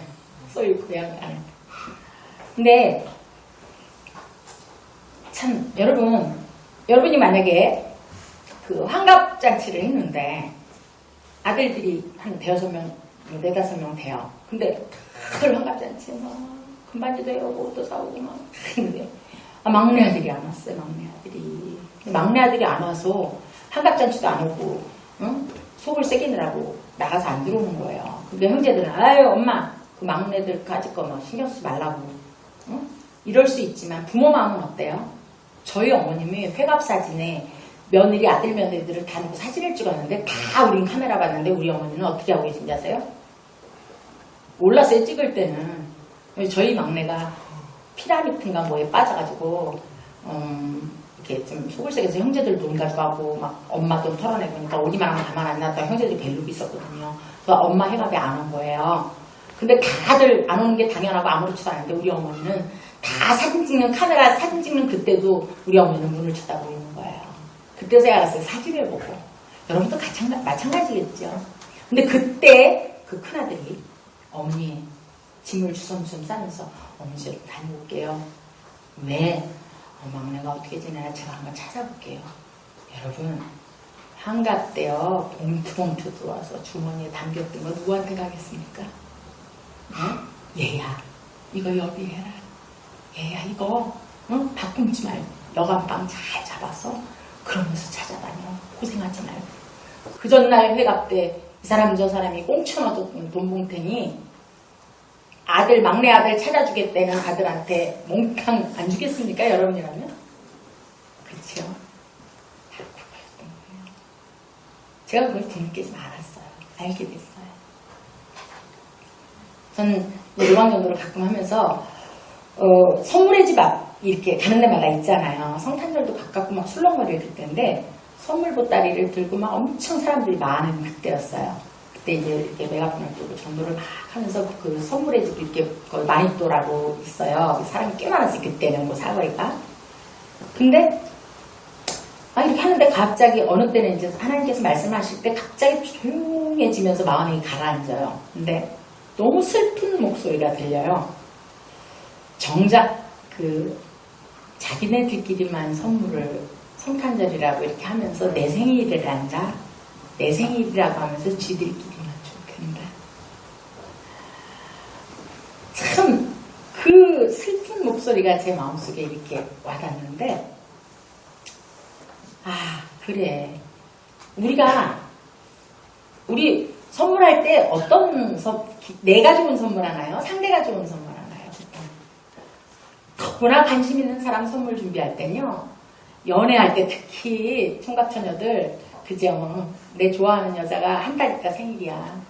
소일코 외양간을. 근데 참 여러분이 만약에 그 환갑잔치를 했는데 아들들이 한 5명, 4-5명 돼요. 근데 다들 환갑잔치 막 금반지도 해오고 옷도 사오고 막 했는데 막내 아들이 안 왔어요. 막내 아들이 안 와서 환갑잔치도 안 오고 응? 속을 새기느라고 나가서 안 들어오는 거예요. 근데 형제들은 아유 엄마 그 막내들 가질 거 뭐 신경 쓰지 말라고 응? 이럴 수 있지만 부모 마음은 어때요? 저희 어머님이 회갑 사진에 며느리, 아들, 며느리들을 다 놓고 사진을 찍었는데 다 우린 카메라 봤는데 우리 어머니는 어떻게 하고 계신지 아세요? 몰랐어요, 찍을 때는. 저희 막내가 피라미드인가 뭐에 빠져가지고 이렇게 좀 소굴색에서 형제들 돈 가져가고 막 엄마 돈 털어내보니까 오기만 하면 가만 안 놨다가 형제들이 벨룩이 있었거든요. 그래서 엄마 회갑에 안 온 거예요. 근데 다들 안 오는 게 당연하고 아무렇지도 않은데 우리 어머니는 다 사진 찍는 카메라 사진 찍는 그때도 우리 어머니는 문을 쳐다보고 있는 거예요. 그때 제가 알았어요. 사진을 보고. 여러분도 마찬가지겠죠. 근데 그때 그 큰아들이 어머니 짐을 주섬주섬 싸면서 어머니 좀 다녀올게요. 왜? 막내가 어떻게 지내나 제가 한번 찾아볼게요. 여러분 한갑 때요 봉투 들어와서 주머니에 담겼던 거 누구한테 가겠습니까? 얘야 이거 여기 해라. 얘야 이거 밥 굶지 말고 여간빵 잘 잡아서 그러면서 찾아다녀. 고생하지 말고. 그 전날 회갑 때 이 사람 저 사람이 꽁쳐넣었던 돈봉탱이 아들 막내 아들 찾아주겠다는 아들한테 몽탕 안 주겠습니까? 여러분이라면? 그렇죠? 다 그거였던 거예요. 제가 그걸 뒤늦게 좀 알았어요. 알게 됐어요. 저는 요강정도를 가끔 하면서 선물의 집 앞 이렇게 가는 데마다 있잖아요. 성탄절도 가깝고 막 술렁거릴 그때인데 선물 보따리를 들고 막 엄청 사람들이 많은 그때였어요. 그때 이제 이렇게 메가폰을 들고 전도를 막 하면서 그 선물의 집 이렇게 마니또라고 있어요. 사람이 꽤 많았어요. 그때는 뭐 사거리가. 근데 이렇게 하는데 갑자기 어느 때는 이제 하나님께서 말씀하실 때 갑자기 조용해지면서 마음이 가라앉아요. 근데 너무 슬픈 목소리가 들려요. 정작 그 자기네들끼리만 선물을 성탄절이라고 이렇게 하면서 내 생일이란다. 내 생일이라고 하면서 쥐들끼리만 좋겠다. 참 그 슬픈 목소리가 제 마음속에 이렇게 와닿는데 그래. 우리 선물할 때 어떤 내가 좋은 선물 하나요? 상대가 좋은 선물 하나요? 너무나 관심 있는 사람 선물 준비할 때는요. 연애할 때 특히 총각처녀들 그죠? 내 좋아하는 여자가 한 달 있다 생일이야.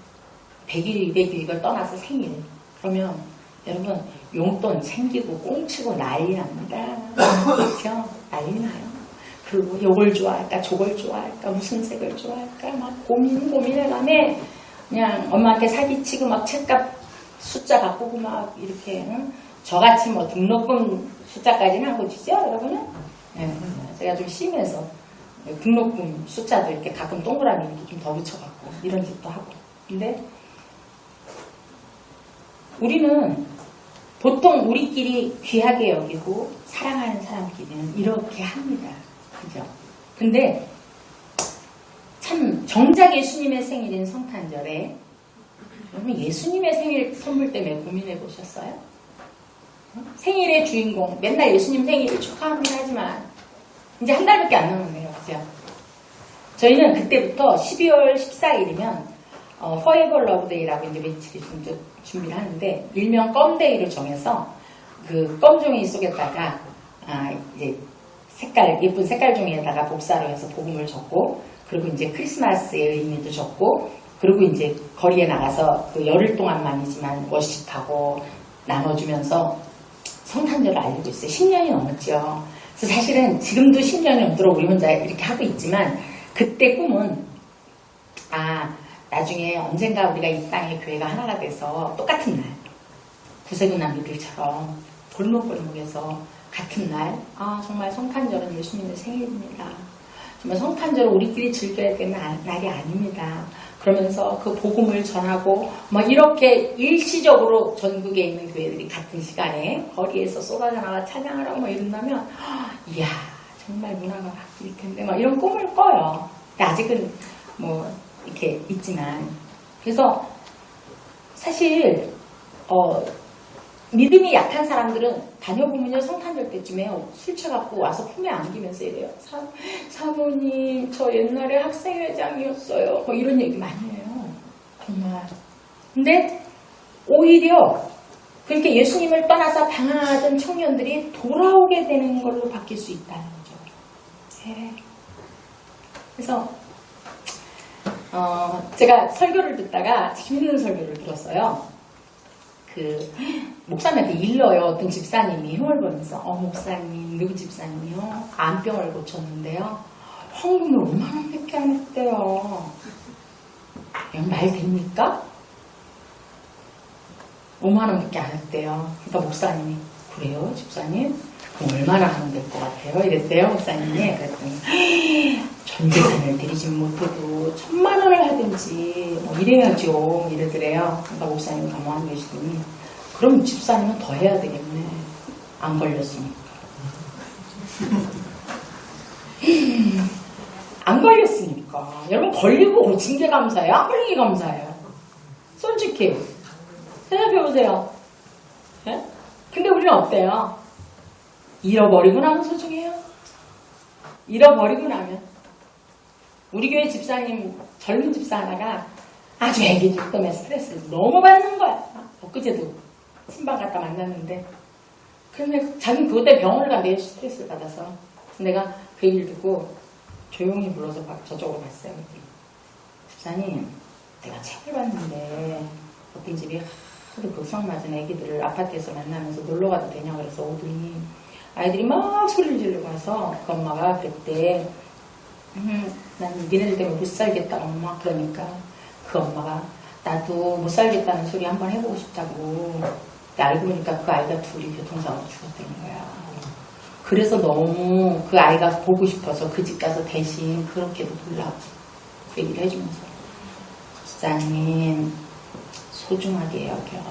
100일, 200일 이걸 떠나서 생일. 그러면 여러분 용돈 챙기고 꽁치고 난리 납니다. 그렇죠? 난리 나요. 그리고 요걸 좋아할까 저걸 좋아할까 무슨 색을 좋아할까 막 고민해가며 그냥 엄마한테 사기치고 막 책값 숫자 바꾸고 막 이렇게 저같이 뭐 등록금 숫자까지는 한 거지죠 여러분은? 네, 제가 좀 심해서 등록금 숫자도 이렇게 가끔 동그라미 이렇게 좀 더 붙여갖고 이런 짓도 하고. 근데 우리는 보통 우리끼리 귀하게 여기고 사랑하는 사람끼리는 이렇게 합니다. 그죠? 근데 참 정작 예수님의 생일인 성탄절에 여러분 예수님의 생일 선물 때문에 고민해 보셨어요? 생일의 주인공 맨날 예수님 생일을 축하합니다 하지만 이제 한 달밖에 안 남았네요. 그죠? 저희는 그때부터 12월 14일이면 Forever Love Day라고 이제 며칠이 준비를 하는데 일명 껌데이로 정해서 그 껌종이 속에다가 이제 예쁜 색깔 종이에다가 복사로 해서 복음을 적고 그리고 이제 크리스마스의 의미도 적고 그리고 이제 거리에 나가서 그 열흘 동안만이지만 워십하고 나눠주면서 성탄절을 알리고 있어요. 10년이 넘었죠. 그래서 사실은 지금도 10년이 넘도록 우리 혼자 이렇게 하고 있지만 그때 꿈은 나중에 언젠가 우리가 이 땅의 교회가 하나가 돼서 똑같은 날 구세군 남비들처럼 골목골목에서 같은 날 정말 성탄절은 예수님의 생일입니다. 정말 성탄절은 우리끼리 즐겨야 되는 날이 아닙니다. 그러면서 그 복음을 전하고 막 이렇게 일시적으로 전국에 있는 교회들이 같은 시간에 거리에서 쏟아져 나가 찬양을 하고 막 이런다면 이야 정말 문화가 바뀔 텐데 막 이런 꿈을 꿔요. 근데 아직은 뭐 이렇게 있지만 그래서 사실 믿음이 약한 사람들은 다녀보면요 성탄절 때쯤에 술 취해갖고 와서 품에 안기면서 이래요. 사모님 저 옛날에 학생회장이었어요. 뭐 이런 얘기 많이 해요. 정말. 근데 오히려 그러니까 예수님을 떠나서 방황하던 청년들이 돌아오게 되는 걸로 바뀔 수 있다는 거죠. 예. 그래서 제가 설교를 듣다가 재밌는 설교를 들었어요. 그 목사님한테 일러요. 어떤 집사님이 흉을 보면서 목사님 누구 집사님이요? 암병을 고쳤는데요. 헌금을 5만 원밖에 안 했대요. 이건 말 됩니까? 5만 원밖에 안 했대요. 그러니까 목사님이 그래요 집사님? 그럼 얼마나 하면 될 것 같아요? 이랬대요 목사님이. 그랬더니 전 재산을 드리진 못해도 1,000만 원을 하든지 뭐 이래야죠 이러더래요. 그러니까 목사님이 가만히 계시더니 그럼 집사님은 더 해야 되겠네. 안 걸렸으니까. 안 걸렸으니까. 여러분 걸리고 고친 게 감사해요? 안 걸린 게 감사해요? 솔직히 생각해보세요. 네? 근데 우리는 어때요? 잃어버리고 나면 소중해요. 잃어버리고 나면 우리 교회 집사님 젊은 집사 하나가 아주 애기들 때문에 스트레스를 너무 받는 거야. 엊그제도 신방 갔다 만났는데 그런데 자기는 그것 때문에 병원을 간대. 스트레스를 받아서. 내가 그 얘기를 듣고 조용히 불러서 저쪽으로 갔어요. 집사님 내가 책을 봤는데 어떤 집이 하도 극성맞은 애기들을 아파트에서 만나면서 놀러가도 되냐 그래서 오더니 아이들이 막 소리를 지르고 와서 그 엄마가 그때 난 니네들 때문에 못 살겠다 엄마. 그러니까 그 엄마가 나도 못 살겠다는 소리 한번 해보고 싶다고. 근데 알고 보니까 그 아이가 둘이 교통사고로 죽었다는 거야. 그래서 너무 그 아이가 보고 싶어서 그 집 가서 대신 그렇게도 놀라고 그 얘기를 해주면서 집사님 소중하게 여겨.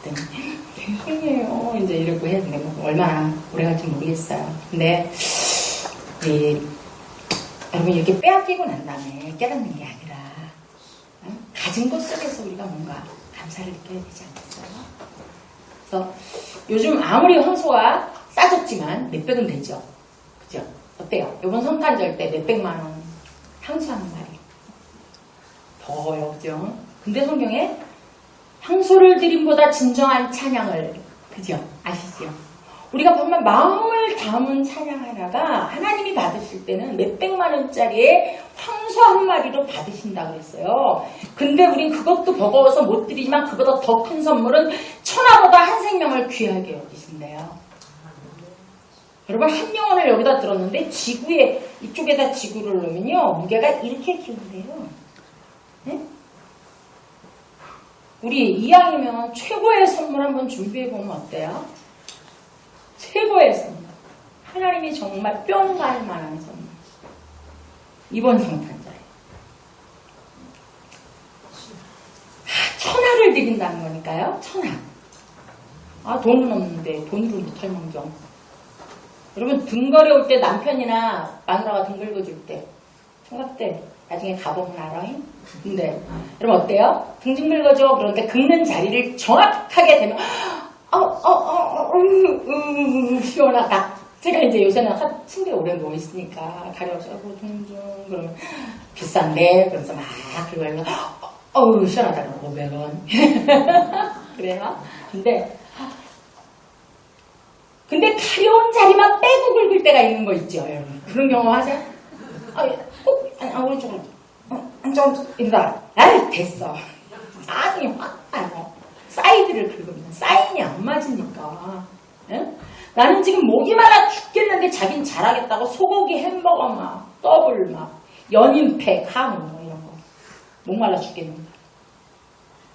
그랬더니 죄송해요 이제 이러고 했는데 뭐 얼마나 오래 갈지 모르겠어요. 근데 여러분 이렇게 빼앗기고 난 다음에 깨닫는 게 아니라 가진 것 속에서 우리가 뭔가 감사를 느껴야 되지 않겠어요? 그래서 요즘 아무리 황소가 싸졌지만 몇백은 되죠. 그죠? 어때요? 이번 성탄절 때 몇백만 원 향수 한 마리 더요. 그죠? 근데 성경에 향소를 드림보다 진정한 찬양을, 그죠? 아시죠? 우리가 정말 마음을 담은 찬양 하나가 하나님이 받으실 때는 몇백만 원짜리의 황소 한 마리로 받으신다 그랬어요. 근데 우린 그것도 버거워서 못 드리지만 그보다 더 큰 선물은 천하보다 한 생명을 귀하게 여기신대요. 여러분 한 영혼을 여기다 들었는데 지구에 이쪽에다 지구를 놓으면요 무게가 이렇게 키운대요. 네? 우리 이왕이면 최고의 선물 한번 준비해보면 어때요? 최고의 선물. 하나님이 정말 뿅 갈 만한 선물. 이번 성탄절에. 천하를 드린다는 거니까요. 천하. 돈은 없는데 돈으로 못할 망정. 여러분 등 거려올 때 남편이나 마누라가 등 긁어줄 때 총각 때 나중에 가보면 알아요? 근데 여러분 어때요? 등 좀 긁어줘. 그러니까 긁는 자리를 정확하게 되면 시원하다. 제가 이제 요새는 침대에 오래 누워있으니까 가려워서 등 좀 그러면 비싼데 그래서 막 긁으면 시원하다. 500원 그래요? 근데 가려운 자리만 빼고 긁을 때가 있는 거 있죠, 여러분. 그런 경험 하세요? 오른쪽으로. 안쪽, 이러다. 됐어. 나중에 확 나요. 사이드를 긁으면 사인이 안 맞으니까. 응? 나는 지금 목이 말라 죽겠는데 자긴 잘하겠다고 소고기 햄버거 막, 더블 막, 연인팩, 한우 뭐 이런 거. 목 말라 죽겠는데.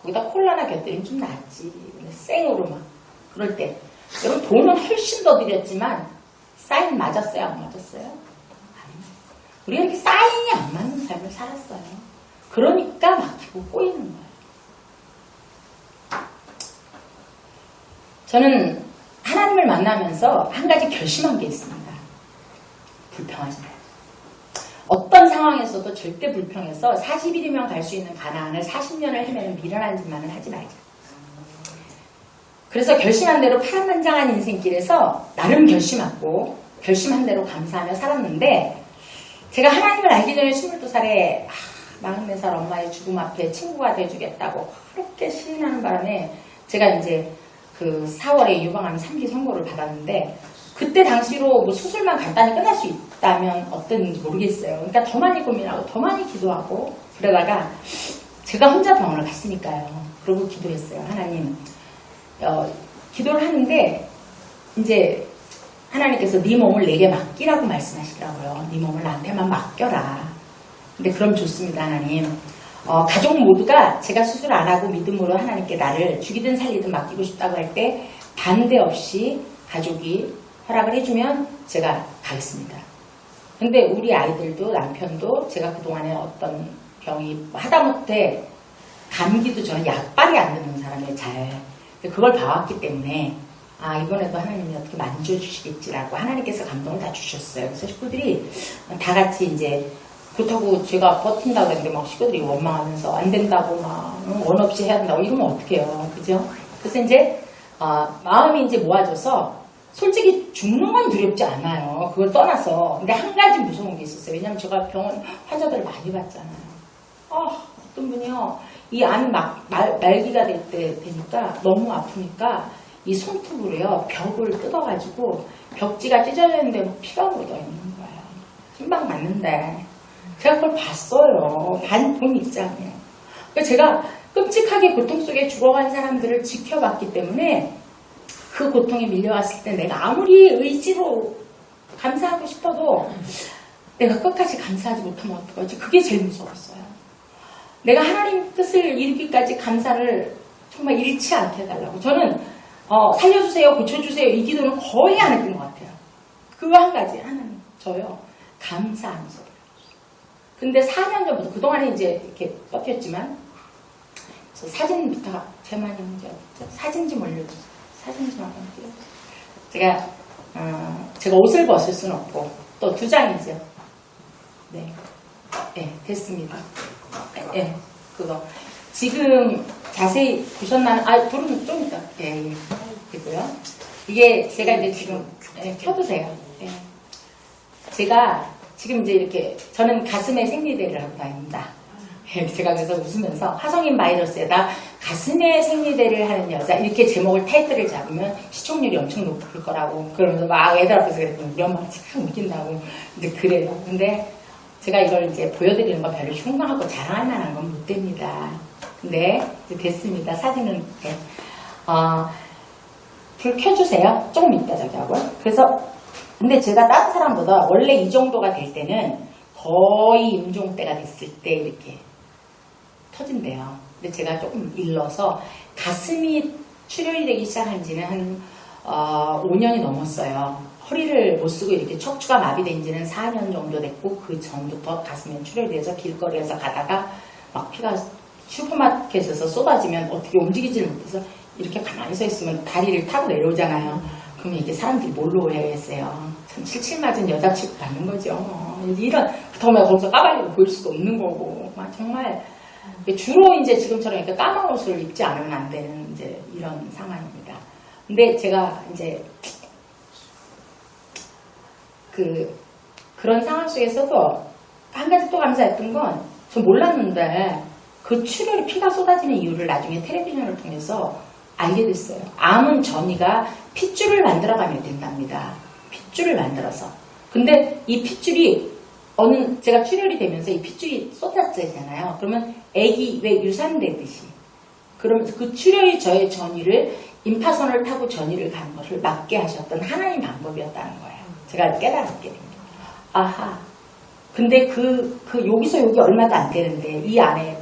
거기다 콜라나 곁들이면 좀 낫지. 생으로 막. 그럴 때. 여러분 돈은 훨씬 더 드렸지만 사인 맞았어요? 안 맞았어요? 우리가 이렇게 사인이 안 맞는 삶을 살았어요. 그러니까 막히고 꼬이는 거예요. 저는 하나님을 만나면서 한 가지 결심한 게 있습니다. 불평하지 말아요. 어떤 상황에서도 절대 불평해서 40일이면 갈 수 있는 가나안을 40년을 헤매는 미련한 짓만은 하지 말자. 그래서 결심한 대로 파란만장한 인생길에서 나름 결심하고 결심한 대로 감사하며 살았는데 제가 하나님을 알기 전에 22살에 44살 엄마의 죽음 앞에 친구가 돼주겠다고 그렇게 시인하는 바람에 제가 이제 그 4월에 유방암 3기 선고를 받았는데 그때 당시로 뭐 수술만 간단히 끝날 수 있다면 어땠는지 모르겠어요. 그러니까 더 많이 고민하고 더 많이 기도하고 그러다가 제가 혼자 병원을 갔으니까요. 그러고 기도했어요. 하나님, 기도를 하는데 이제 하나님께서 네 몸을 내게 맡기라고 말씀하시더라고요. 네 몸을 나한테만 맡겨라. 근데 그럼 좋습니다, 하나님. 가족 모두가 제가 수술 안 하고 믿음으로 하나님께 나를 죽이든 살리든 맡기고 싶다고 할 때 반대 없이 가족이 허락을 해주면 제가 가겠습니다. 근데 우리 아이들도 남편도 제가 그동안에 어떤 병이 하다못해 감기도 저는 약발이 안 되는 사람이에요. 잘. 그걸 봐왔기 때문에 이번에도 하나님이 어떻게 만져주시겠지라고 하나님께서 감동을 다 주셨어요. 그래서 식구들이 다 같이 이제 그렇다고 제가 버틴다고 했는데 막 식구들이 원망하면서 안 된다고 막 원 없이 해야 된다고 이러면 어떡해요. 그죠? 그래서 이제 마음이 이제 모아져서 솔직히 죽는 건 두렵지 않아요. 그걸 떠나서. 근데 한 가지 무서운 게 있었어요. 왜냐면 제가 병원 환자들을 많이 봤잖아요. 어떤 분이요. 이 암이 말기가 될 때 되니까 너무 아프니까 이 손톱으로요. 벽을 뜯어가지고 벽지가 찢어졌는데 막 피가 묻어있는 거예요. 힘방 맞는데. 제가 그걸 봤어요. 본 입장이에요. 그러니까 제가 끔찍하게 고통 속에 죽어간 사람들을 지켜봤기 때문에 그 고통에 밀려왔을 때 내가 아무리 의지로 감사하고 싶어도 내가 끝까지 감사하지 못하면 어떡하지? 그게 제일 무서웠어요. 내가 하나님 뜻을 이루기까지 감사를 정말 잃지 않게 해달라고. 저는 살려주세요, 고쳐주세요 이 기도는 거의 안 했던 것 같아요. 그거 한 가지. 하나님 저요 감사하면서. 근데 4년 전부터 그동안에 이제 이렇게 버텼지만 사진부터 제만이 문제 없죠. 사진 좀 올려주세요. 사진 좀 한번 띄워주세요. 제가 옷을 벗을 수는 없고 또 2장이죠. 네, 됐습니다. 네, 그거 지금 자세히 보셨나는 불은 좀 이따 되고요. 이게 제가 이제 지금 켜도 돼요. 제가 지금 이제 이렇게 저는 가슴에 생리대를 하고 다닙니다. 제가 그래서 웃으면서 화성인 바이러스에다 가슴에 생리대를 하는 여자 이렇게 제목을 타이틀을 잡으면 시청률이 엄청 높을 거라고 그러면서 막 애들 앞에서 그랬더니 우리 엄마가 참 웃긴다고 이제 그래요. 근데 제가 이걸 이제 보여드리는 건 별로 흉망하고 자랑할 만한 건 못 됩니다. 근데 이제 됐습니다. 사진은 불 켜주세요. 조금 이따 저기 하고요. 그래서 근데 제가 다른 사람보다 원래 이 정도가 될 때는 거의 임종 때가 됐을 때 이렇게 터진대요. 근데 제가 조금 일러서 가슴이 출혈이 되기 시작한 지는 한 5년이 넘었어요. 허리를 못 쓰고 이렇게 척추가 마비된 지는 4년 정도 됐고 그 전부터 가슴에 출혈이 돼서 길거리에서 가다가 막 피가 슈퍼마켓에서 쏟아지면 어떻게 움직이지를 못해서 이렇게 가만히 서 있으면 다리를 타고 내려오잖아요. 그러면 이게 사람들이 뭘로 오해했어요. 참 칠칠 맞은 여자 취급 받는 거죠. 이런 그렇다면 거기서 까발리고 보일 수도 없는 거고 막 정말 주로 이제 지금처럼 이렇게 까만 옷을 입지 않으면 안 되는 이제 이런 상황입니다. 근데 제가 이제 그런 상황 속에서도 한 가지 또 감사했던 건 전 몰랐는데 그 출혈이 피가 쏟아지는 이유를 나중에 텔레비전을 통해서 알게 됐어요. 암은 전이가 핏줄을 만들어가면 된답니다. 핏줄을 만들어서. 근데 이 핏줄이 제가 출혈이 되면서 이 핏줄이 쏟아지잖아요. 그러면 애기 왜 유산되듯이. 그러면서 그 출혈이 저의 전이를 임파선을 타고 전이를 가는 것을 막게 하셨던 하나님 방법이었다는 거예요. 제가 깨달았게 됩니다. 아하. 근데 여기서 여기 얼마도 안 되는데 이 안에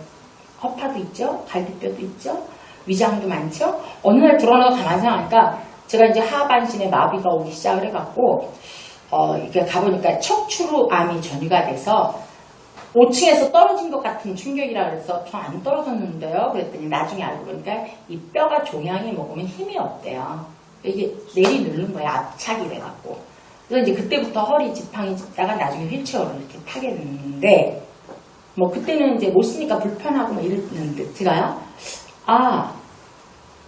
허파도 있죠? 갈비뼈도 있죠? 위장도 많죠? 어느 날 들어가서 가만히 생각하니까 제가 이제 하반신에 마비가 오기 시작을 해갖고 이렇게 가보니까 척추로 암이 전이가 돼서 5층에서 떨어진 것 같은 충격이라 그래서 저 안 떨어졌는데요? 그랬더니 나중에 알고 보니까 이 뼈가 종양이 먹으면 힘이 없대요. 이게 내리 누른 거예요. 압착이 돼갖고. 그래서 이제 그때부터 허리 지팡이 짚다가 나중에 휠체어를 이렇게 타게 됐는데 뭐 그때는 이제 못 쓰니까 불편하고 막 이랬는데 제가요.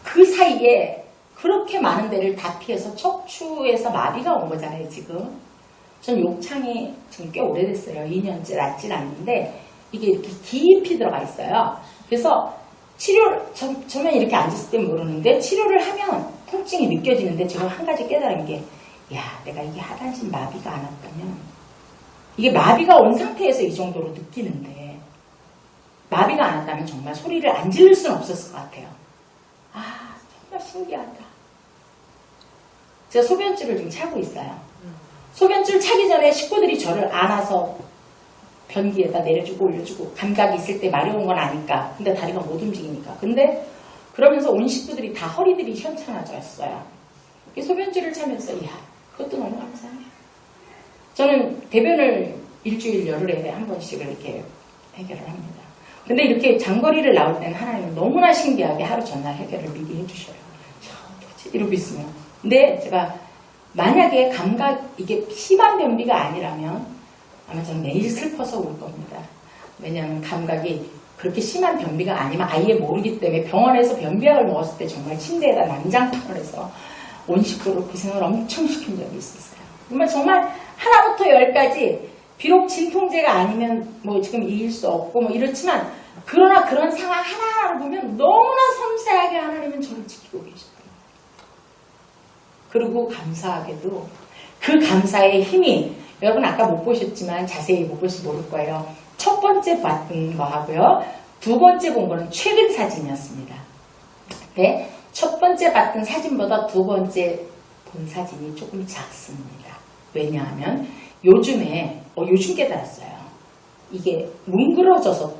그 사이에 그렇게 많은 데를 다 피해서 척추에서 마비가 온 거잖아요, 지금. 전 욕창이 지금 꽤 오래됐어요. 2년째 낫진 않는데 이게 이렇게 깊이 들어가 있어요. 그래서 치료를, 저는 이렇게 앉았을 때 모르는데 치료를 하면 통증이 느껴지는데 제가 한 가지 깨달은 게, 야, 내가 이게 하반신 마비가 안 왔다면, 이게 마비가 온 상태에서 이 정도로 느끼는데, 마비가 안 왔다면 정말 소리를 안 지를 수는 없었을 것 같아요. 아, 정말 신기하다. 제가 소변줄을 지금 차고 있어요. 소변줄 차기 전에 식구들이 저를 안아서 변기에다 내려주고 올려주고, 감각이 있을 때 마려운 건 아니까. 근데 다리가 못 움직이니까. 근데 그러면서 온 식구들이 다 허리들이 현찮아졌어요. 소변줄을 차면서, 이야, 그것도 너무 감사해요. 저는 대변을 일주일 열흘에 한 번씩을 이렇게 해결을 합니다. 근데 이렇게 장거리를 나올 때는 하나님은 너무나 신기하게 하루 전날 해결을 미리 해주셔요. 이러고 있으면. 근데 제가 만약에 이게 심한 변비가 아니라면 아마 저는 매일 슬퍼서 울 겁니다. 왜냐하면 감각이 그렇게 심한 변비가 아니면 아예 모르기 때문에 병원에서 변비약을 먹었을 때 정말 침대에다 난장판을 해서 온 식구를 고생을 엄청 시킨 적이 있었어요. 정말 하나부터 열까지 비록 진통제가 아니면 뭐 지금 이길 수 없고 뭐 이렇지만 그러나 그런 상황 하나하나를 보면 너무나 섬세하게 하나님은 저를 지키고 계시더라고요. 그리고 감사하게도 그 감사의 힘이 여러분 아까 못 보셨지만 자세히 못 보시 모를 거예요. 첫 번째 봤던 거 하고요. 두 번째 본 거는 최근 사진이었습니다. 네, 첫 번째 봤던 사진보다 두 번째 본 사진이 조금 작습니다. 왜냐하면 요즘에 요즘 깨달았어요. 이게 뭉그러져서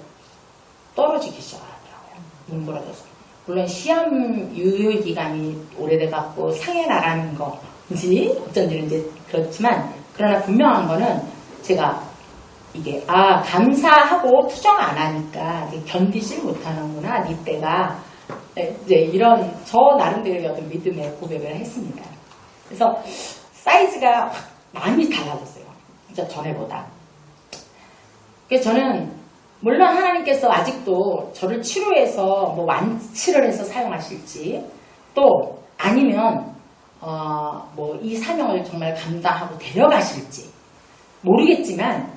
떨어지기 시작하더라고요. 뭉그러져서. 물론 시험 유효 기간이 오래돼갖고 상해 나가는 건지 어쩐지는 이제 그렇지만 그러나 분명한 거는 제가 이게 감사하고 투정 안 하니까 견디질 못하는구나 니 때가 이제 이런 저 나름대로의 어떤 믿음의 고백을 했습니다. 그래서 사이즈가 많이 달라졌어요. 진짜 전에보다. 그래서 저는 물론 하나님께서 아직도 저를 치료해서 뭐 완치를 해서 사용하실지 또 아니면 뭐 이 사명을 정말 감당하고 데려가실지 모르겠지만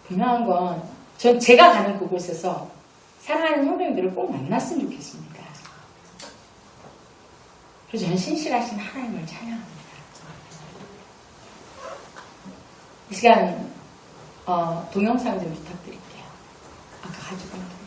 분명한 건 전 제가 가는 그곳에서 사랑하는 성도님들을 꼭 만났으면 좋겠습니다. 그래서 저는 신실하신 하나님을 찬양합니다. 이 시간 동영상 좀 부탁드릴게요. 아까 가지고 온 동영상.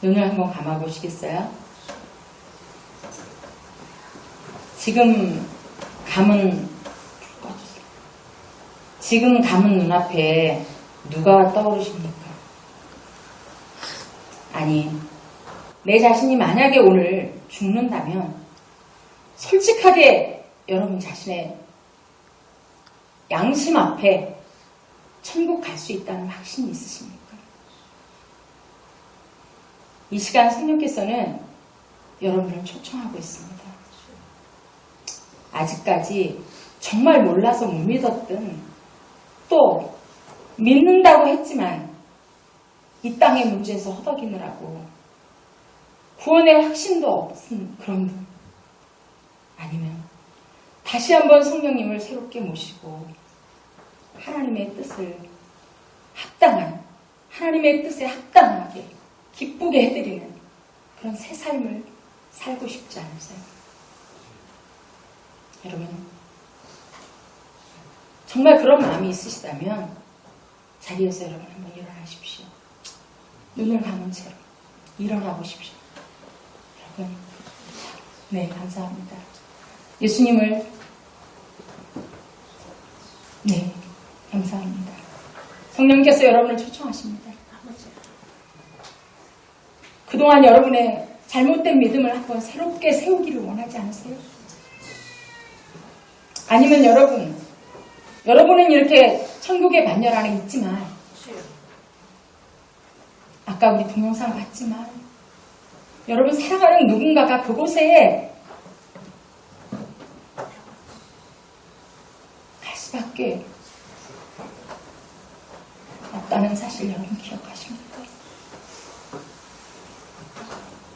눈을 한번 감아보시겠어요? 지금 감은 눈앞에 누가 떠오르십니까? 아니, 내 자신이 만약에 오늘 죽는다면 솔직하게 여러분 자신의 양심 앞에 천국 갈 수 있다는 확신이 있으십니까? 이 시간 성령께서는 여러분을 초청하고 있습니다. 아직까지 정말 몰라서 못 믿었던, 또 믿는다고 했지만 이 땅의 문제에서 허덕이느라고 구원의 확신도 없은 그런 분, 아니면 다시 한번 성령님을 새롭게 모시고 하나님의 뜻을 하나님의 뜻에 합당하게 기쁘게 해드리는 그런 새 삶을 살고 싶지 않으세요? 여러분, 정말 그런 마음이 있으시다면 자리에서 여러분 한번 일어나십시오. 눈을 감은 채로 일어나 보십시오. 여러분, 네, 감사합니다. 예수님을, 네, 감사합니다. 성령께서 여러분을 초청하십니다. 그동안 여러분의 잘못된 믿음을 한번 새롭게 세우기를 원하지 않으세요? 아니면 여러분은 이렇게 천국의 반열 안에 있지만, 아까 우리 동영상 봤지만, 여러분 사랑하는 누군가가 그곳에 갈 수밖에 없다는 사실 여러분 기억하십니까?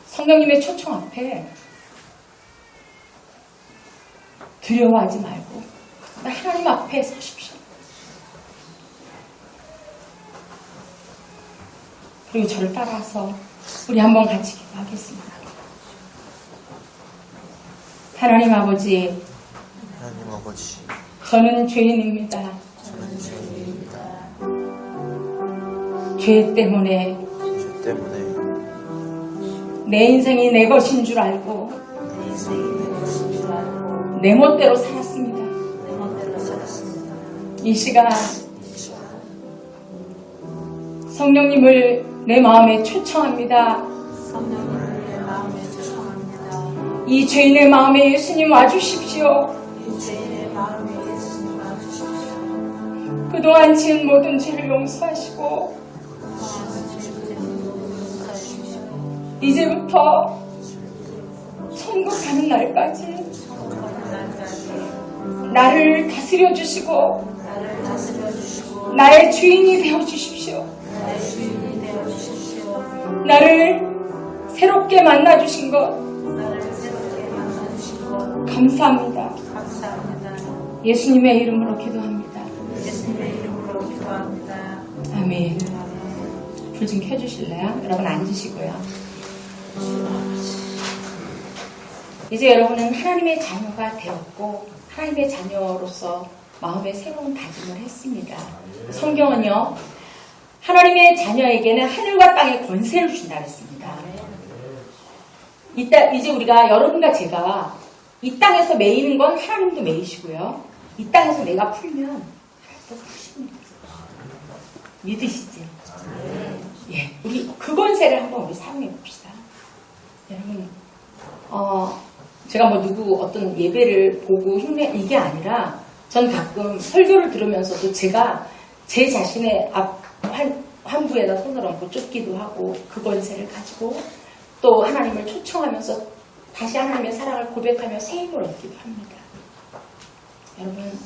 성령님의 초청 앞에 두려워하지 말고 하나님 앞에 서십시오. 그리고 저를 따라서 우리 한번 같이 기도하겠습니다. 하나님 아버지, 저는 죄인입니다. 죄 때문에 내 인생이 내 것인 줄 알고 내 멋대로 살았습니다. 이 시간 성령님을 내 마음에 초청합니다. 이 죄인의 마음에 예수님 와주십시오. 그동안 지은 모든 죄를 용서하시고 이제부터 천국 가는 날까지 나를 다스려 주시고 나의 주인이 되어 주십시오. 나를 새롭게 만나 주신 것 감사합니다. 예수님의 이름으로 기도합니다. 아멘. 불 좀 켜주실래요? 여러분 앉으시고요. 이제 여러분은 하나님의 자녀가 되었고 하나님의 자녀로서 마음의 새로운 다짐을 했습니다. 성경은요, 하나님의 자녀에게는 하늘과 땅의 권세를 주신다 그랬습니다. 이제 우리가, 여러분과 제가 이 땅에서 매이는 건 하나님도 매이시고요, 이 땅에서 내가 풀면 하나님도 푸십니다. 믿으시죠? 예, 우리 그 권세를 한번 우리 사용해 봅시다. 여러분, 제가 어떤 예배를 보고 이게 아니라, 전 가끔 설교를 들으면서도 제가 제 자신의 환부에다 손을 얹고 쫓기도 하고, 그 권세를 가지고 또 하나님을 초청하면서 다시 하나님의 사랑을 고백하며 새 힘을 얻기도 합니다. 여러분,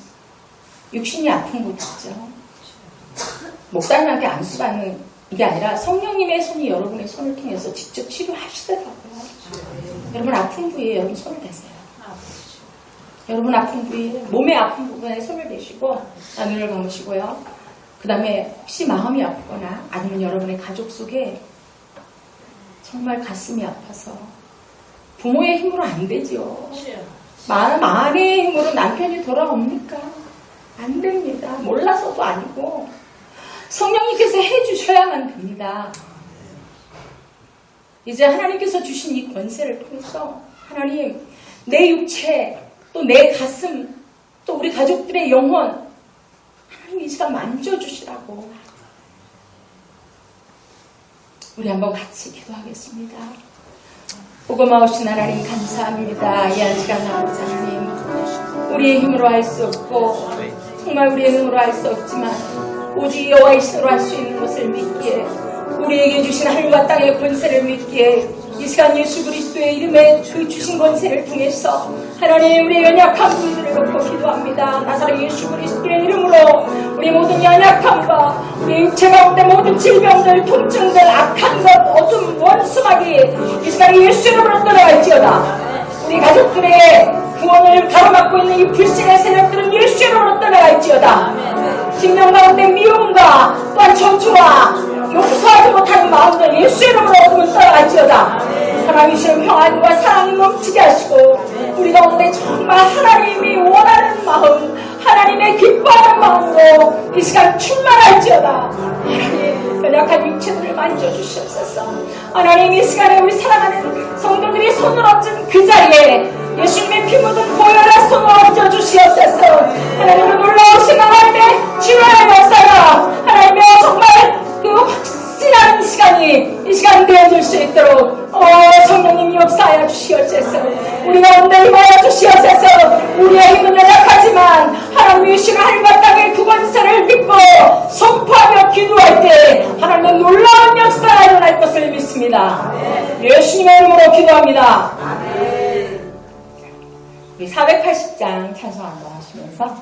육신이 아픈 곳 있죠? 목사님한테 안수받는 이게 아니라 성령님의 손이 여러분의 손을 통해서 직접 치료하시더라고요. 여러분 아픈 부위에 여러분 손을 대세요. 여러분 아픈 부위, 몸의 아픈 부분에 손을 대시고 눈을 감으시고요. 그 다음에 혹시 마음이 아프거나 아니면 여러분의 가족 속에 정말 가슴이 아파서 부모의 힘으로 안 되죠. 마음의 힘으로 남편이 돌아옵니까? 안 됩니다. 몰라서도 아니고 성령님께서 해주셔야만 됩니다. 이제 하나님께서 주신 이 권세를 통해서 하나님 내 육체 또 내 가슴 또 우리 가족들의 영혼 하나님 이 시간 만져주시라고 우리 한번 같이 기도하겠습니다. 보고마오신 하나님 감사합니다. 이 한 시간 아버지 하나님 우리의 힘으로 할 수 없고 정말 우리의 힘으로 할 수 없지만 오직 여호와의 신으로 할 수 있는 것을 믿기에 우리에게 주신 하늘과 땅의 권세를 믿기에 이 시간 예수 그리스도의 이름에 그 주신 권세를 통해서 하나님 우리의 연약한 분들을 놓고 기도합니다. 나사렛 예수 그리스도의 이름으로 우리 모든 연약함과 우리 육체 가운데 모든 질병들, 통증들, 악한 것, 어둠, 원수마귀 이 시간 예수 이름으로 떠나갈지어다. 우리 가족들의 구원을 가로막고 있는 이 불신의 세력들은 예수 이름으로 떠나갈지어다. 심령 가운데 미움과 또한 저주와 용서하지 못하는 마음들 예수 이름으로 어둠은 떠나갈지어다. 하나님이시는 평안과 사랑이 넘치게 하시고 우리 가운데 정말 하나님이 원하는 마음 하나님의 기뻐하는 마음으로 이 시간 충만할지어다. 하나님 연약한 육체들을 만져주시옵소서. 하나님 이 시간에 우리 사랑하는 성도들이 손을 얹은 그 자리에 예수님의 피 묻은 보혈의 손을 얹어주시옵소서. 하나님의 놀라우신 하나님의 치료의 역사가 하나님의 정말 그 확실한 시간이 이 시간 되어줄 수 있도록 성령님 역사하여 주시옵소서. 우리 가운데 임하여 주시옵소서. 우리의 힘은 연약하지만 하나님이시는 하늘과 땅의 그 권세를 믿고 선포하며 기도할 때 하나님의 놀라운 역사가 일어날 것을 믿습니다. 예수님의 이름으로 기도합니다. 우리 480장 찬송 한번 하시면서